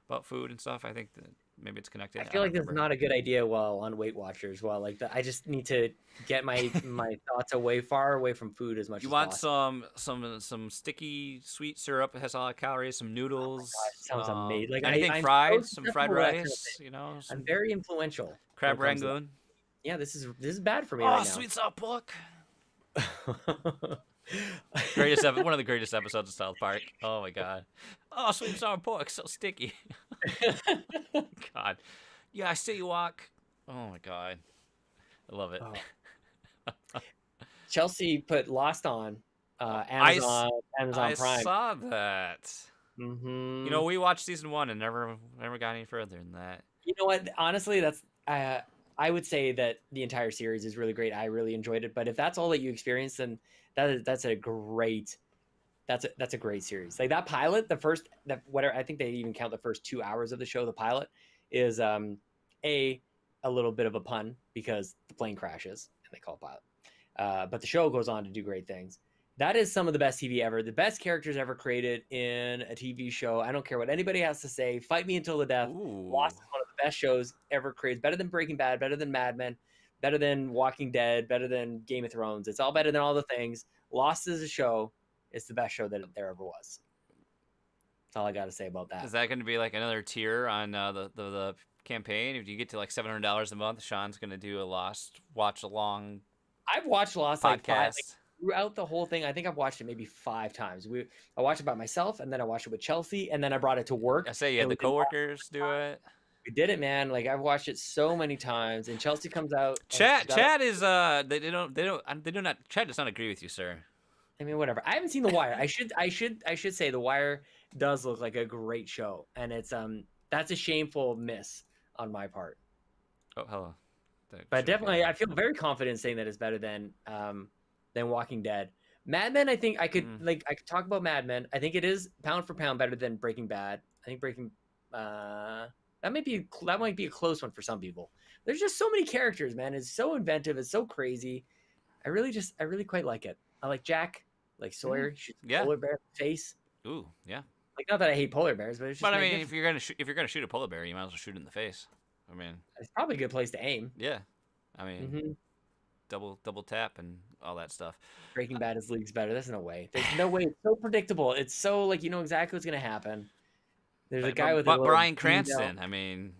about food and stuff. I think that maybe it's connected. I feel like this is not a good idea while on Weight Watchers. I just need to get my thoughts far away from food as much as possible. You want some sticky sweet syrup that has a lot of calories, some noodles. Oh my God, sounds amazing. Like anything fried, some fried rice. You know, I'm very influential. Crab rangoon. Yeah, this is bad for me right now. Sweet soft pork. One of the greatest episodes of South Park. Oh my God. Oh, sweet and sour pork, so sticky. God. Yeah, I see you walk. Oh my God. I love it. Oh. Chelsea put Lost on Amazon Prime. I saw that. Mm-hmm. You know, we watched season 1 and never got any further than that. You know what? Honestly, that's I would say that the entire series is really great. I really enjoyed it. But if that's all that you experienced, then that's a great series. Like that pilot, the first that whatever I think they even count the first 2 hours of the show. The pilot is a little bit of a pun because the plane crashes and they call it pilot. But the show goes on to do great things. That is some of the best TV ever. The best characters ever created in a TV show. I don't care what anybody has to say. Fight me until the death. Ooh. Lost is one of the best shows ever created. Better than Breaking Bad, better than Mad Men, better than Walking Dead, better than Game of Thrones. It's all better than all the things. Lost is a show. It's the best show that there ever was. That's all I got to say about that. Is that going to be like another tier on the campaign? If you get to like $700 a month, Sean's going to do a Lost watch along. I've watched Lost podcast. Throughout the whole thing. I think I've watched it maybe 5 times. I watched it by myself, and then I watched it with Chelsea, and then I brought it to work. I say you had the coworkers do it. We did it, man. Like I've watched it so many times, and Chelsea comes out. Chad is Chad does not agree with you, sir. I mean, whatever. I haven't seen The Wire. I should say The Wire does look like a great show, and it's that's a shameful miss on my part. Oh, hello. But definitely, I feel very confident saying that it's better than Walking Dead. Mad Men, I think I could I could talk about Mad Men. I think it is pound for pound better than Breaking Bad. I think that might be a close one for some people. There's just so many characters, man. It's so inventive. It's so crazy. I really quite like it. I like Jack. Like Sawyer, shoots a polar bear in the face. Ooh, yeah. Like not that I hate polar bears, but it's just. But I mean, if you're gonna shoot a polar bear, you might as well shoot it in the face. I mean, it's probably a good place to aim. Yeah, I mean, double tap and all that stuff. Breaking Bad is leagues better. There's no way. There's no way. It's so predictable. It's so like you know exactly what's gonna happen. There's a guy with Bryan Cranston. I mean,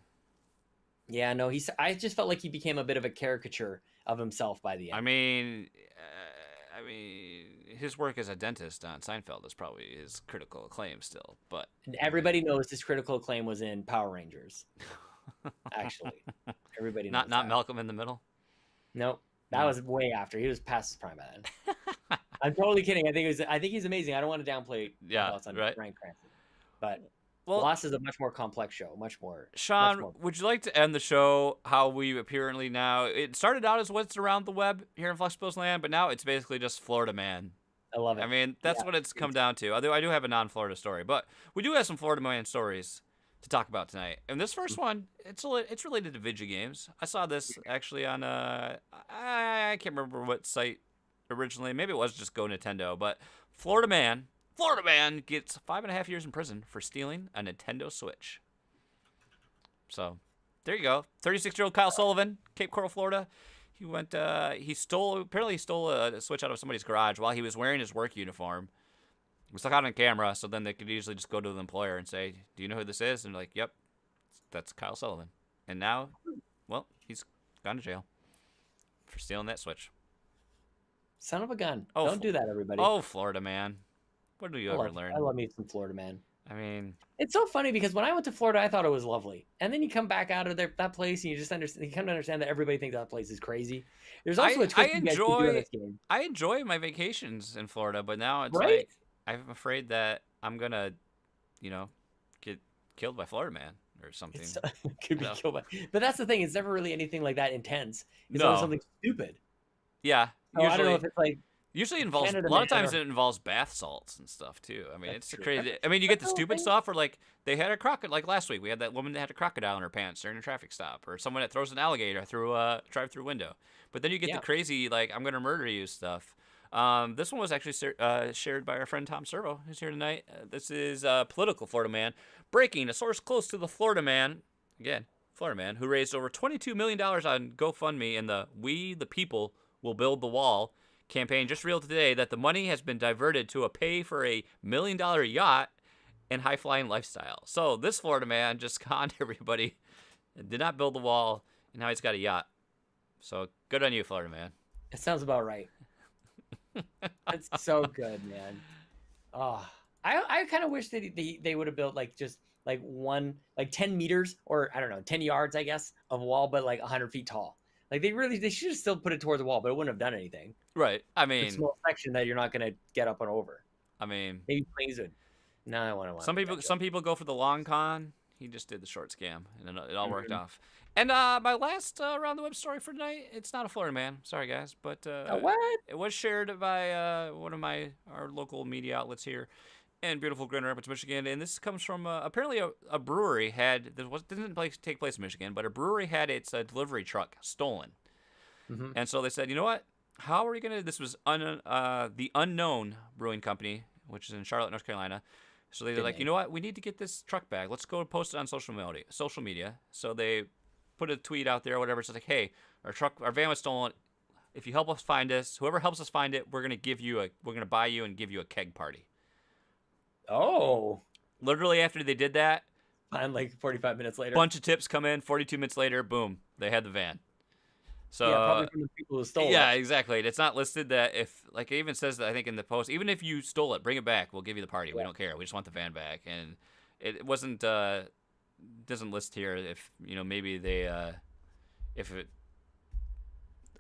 yeah, no, I just felt like he became a bit of a caricature of himself by the end. I mean, his work as a dentist on Seinfeld is probably his critical acclaim still, but and everybody knows his critical acclaim was in Power Rangers. Actually, everybody knows not Malcolm in the Middle. Nope, that was way after. He was past his prime by then. I'm totally kidding. I think he's amazing. I don't want to downplay thoughts on Bryan Cranston, but Lost is a much more complex show. Much more. Sean, would you like to end the show how we apparently now? It started out as what's around the web here in Fluxtaposed land, but now it's basically just Florida man. I love it. I mean, that's what it's come down to. Although I do have a non-Florida story, but we do have some Florida man stories to talk about tonight. And this first one, it's related to video games. I saw this actually on I can't remember what site originally. Maybe it was just Go Nintendo, but Florida man gets 5.5 years in prison for stealing a Nintendo Switch. So, there you go. 36-year-old Kyle Sullivan, Cape Coral, Florida. He stole a Switch out of somebody's garage while he was wearing his work uniform. It was caught on camera, so then they could usually just go to the employer and say, "Do you know who this is?" And they're like, "Yep, that's Kyle Sullivan." And now, well, he's gone to jail for stealing that Switch. Son of a gun. Don't do that, everybody. Oh, Florida man. What do you ever learn? I love me some Florida man. I mean, it's so funny because when I went to Florida, I thought it was lovely, and then you come back out of that place, and you come to understand that everybody thinks that place is crazy. There's also a twist you guys can do in this game. I enjoy my vacations in Florida, but now it's like I'm afraid that I'm gonna, get killed by Florida man or something. Could be killed by. But that's the thing; it's never really anything like that intense. It's always something stupid. Yeah, so I don't know if it's like. Usually involves a lot of times it involves bath salts and stuff too. I mean, it's crazy. I mean, you get the stupid stuff where like they had a crocodile. Like last week, we had that woman that had a crocodile in her pants during a traffic stop, or someone that throws an alligator through a drive-through window. But then you get the crazy like I'm gonna murder you stuff. This one was actually shared by our friend Tom Servo, who's here tonight. This is political Florida man breaking a source close to the Florida man who raised over $22 million on GoFundMe in the "We the People Will Build the Wall" campaign just revealed today that the money has been diverted to pay for a $1 million yacht and high-flying lifestyle. So this Florida man just conned everybody and did not build the wall, and now he's got a yacht. So good on you, Florida man. It sounds about right. It's so good, man. Oh, I kind of wish that they would have built like just like 10 meters or I don't know 10 yards I guess of wall, but like 100 feet tall. Like they should have still put it towards the wall, but it wouldn't have done anything. Right. I mean, a small section that you're not gonna get up and over. I mean, maybe planes would. No, I want to. Some people go for the long con. He just did the short scam, and it all worked off. And my last around the web story for tonight, it's not a Florida man. Sorry guys, but What? it was shared by one of our local media outlets here in beautiful Grand Rapids, Michigan. And this comes from apparently a brewery had didn't take place in Michigan, but a brewery had its delivery truck stolen. And so they said, you know what? How are we gonna? This was the Unknown Brewing Company, which is in Charlotte, North Carolina. So they're like, you know what? We need to get this truck back. Let's go and post it on social media. So they put a tweet out there or whatever. It's like, hey, our van was stolen. If you help us find this, whoever helps us find it, we're gonna buy you and give you a keg party. Oh. Literally after they did that, And like 45 minutes later. bunch of tips come in. 42 minutes later, boom, they had the van. So yeah, probably from the people who stole it. Yeah, exactly. It's not listed that if, like, it even says that I think in the post, even if you stole it, bring it back. We'll give you the party. We don't care. We just want the van back. And it wasn't doesn't list here if maybe they if it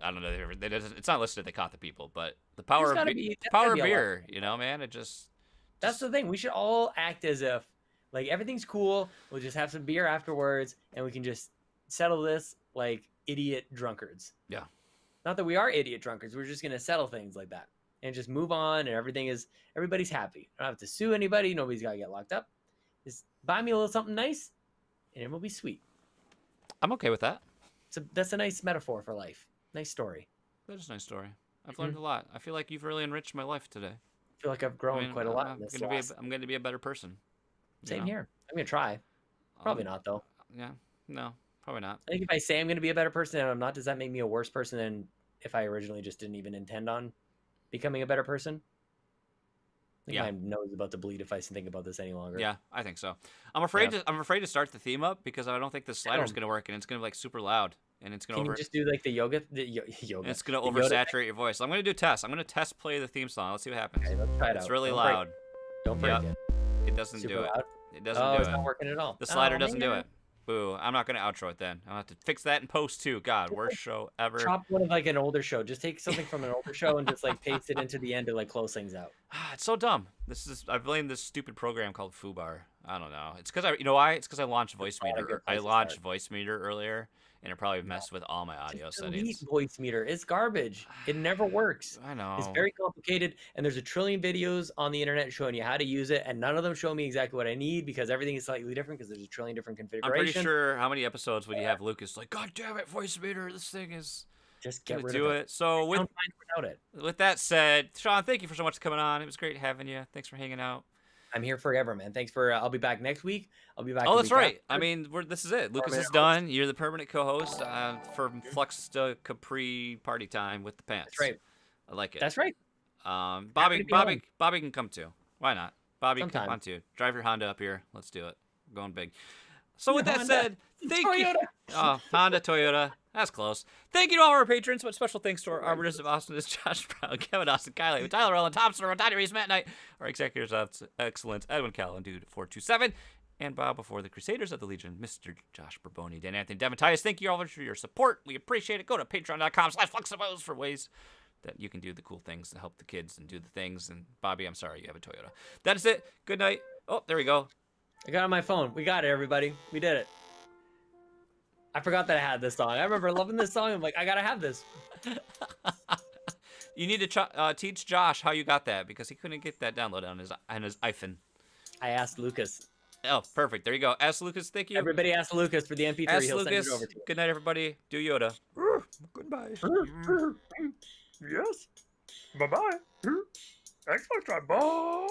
I don't know. It's not listed. They caught the people, but the power of beer. Man. It just that's the thing. We should all act as if like everything's cool. We'll just have some beer afterwards, and we can just settle this like idiot drunkards. Yeah. Not that we are idiot drunkards. We're just gonna settle things like that and just move on, and everybody's happy. I don't have to sue anybody. Nobody's gotta get locked up. Just buy me a little something nice, and it will be sweet. I'm okay with that. So that's a nice metaphor for life. Nice story. That is a nice story. I've learned a lot. I feel like you've really enriched my life today. I feel like I've grown quite a lot. I'm going to be a better person. Same here. I'm gonna try. Probably not though. Yeah. No. Probably not. I think if I say I'm going to be a better person and I'm not, does that make me a worse person than if I originally just didn't even intend on becoming a better person? I think my nose is about to bleed if I think about this any longer. Yeah, I think so. I'm afraid to start the theme up because I don't think the slider's going to work and it's going to be like super loud and it's going to you just do like the yoga? And it's going to oversaturate your voice. So I'm going to do tests. I'm going to test play the theme song. Let's see what happens. Okay, let's try it it's out. really loud. Don't break it. It doesn't do it. Loud? It doesn't do it. It's not working at all. The slider doesn't do it. Boo. I'm not going to outro it then. I'll have to fix that in post too. God, worst show ever. Chop one of like an older show. Just take something from an older show and just like paste it into the end to like close things out. It's so dumb. I blame this stupid program called Fubar. I don't know. It's because why? It's because I launched Voice Meter. I launched Voice Meter earlier, and it probably messed with all my audio settings. Voice Meter. It's garbage. It never works. I know. It's very complicated, and there's a trillion videos on the internet showing you how to use it, and none of them show me exactly what I need because everything is slightly different because there's a trillion different configurations. I'm pretty sure how many episodes would you have Lucas like, God damn it, Voice Meter, this thing is just get rid of it. So without it. With that said, Sean, thank you for so much for coming on. It was great having you. Thanks for hanging out. I'm here forever, man. Thanks for. I'll be back next week. I'll be back. Oh, that's right. I mean, this is it. Lucas is done. You're the permanent co-host for Flux to Capri Party Time with the Pants. That's right. I like it. That's right. Bobby can come too. Why not? Bobby, come on too. Drive your Honda up here. Let's do it. We're going big. So with that said, thank you. Oh, Honda, Toyota. That's close. Thank you to all our patrons, but special thanks to our Arborist of Awesomeness, Josh Brown, Kevin Austin, Kylie, Tyler Ellen, Thompson, Tiny Reese, Matt Knight, our executives of excellence, Edwin Callan, Dude 427, and Bob before the Crusaders of the Legion, Mr. Josh Barboni, Dan Anthony, Devin Titus. Thank you all for your support. We appreciate it. Go to patreon.com/Fluxtaposed for ways that you can do the cool things to help the kids and do the things. And Bobby, I'm sorry you have a Toyota. That is it. Good night. Oh, there we go. I got it on my phone. We got it, everybody. We did it. I forgot that I had this song. I remember loving this song. I'm like, I gotta have this. You need to teach Josh how you got that because he couldn't get that download on his iPhone. I asked Lucas. Oh, perfect. There you go. Ask Lucas. Thank you. Everybody ask Lucas for the MP3. Ask He'll Lucas. send it over to you. Good night, everybody. Do Yoda. Goodbye. Yes. Bye-bye. Xbox drive. Bye.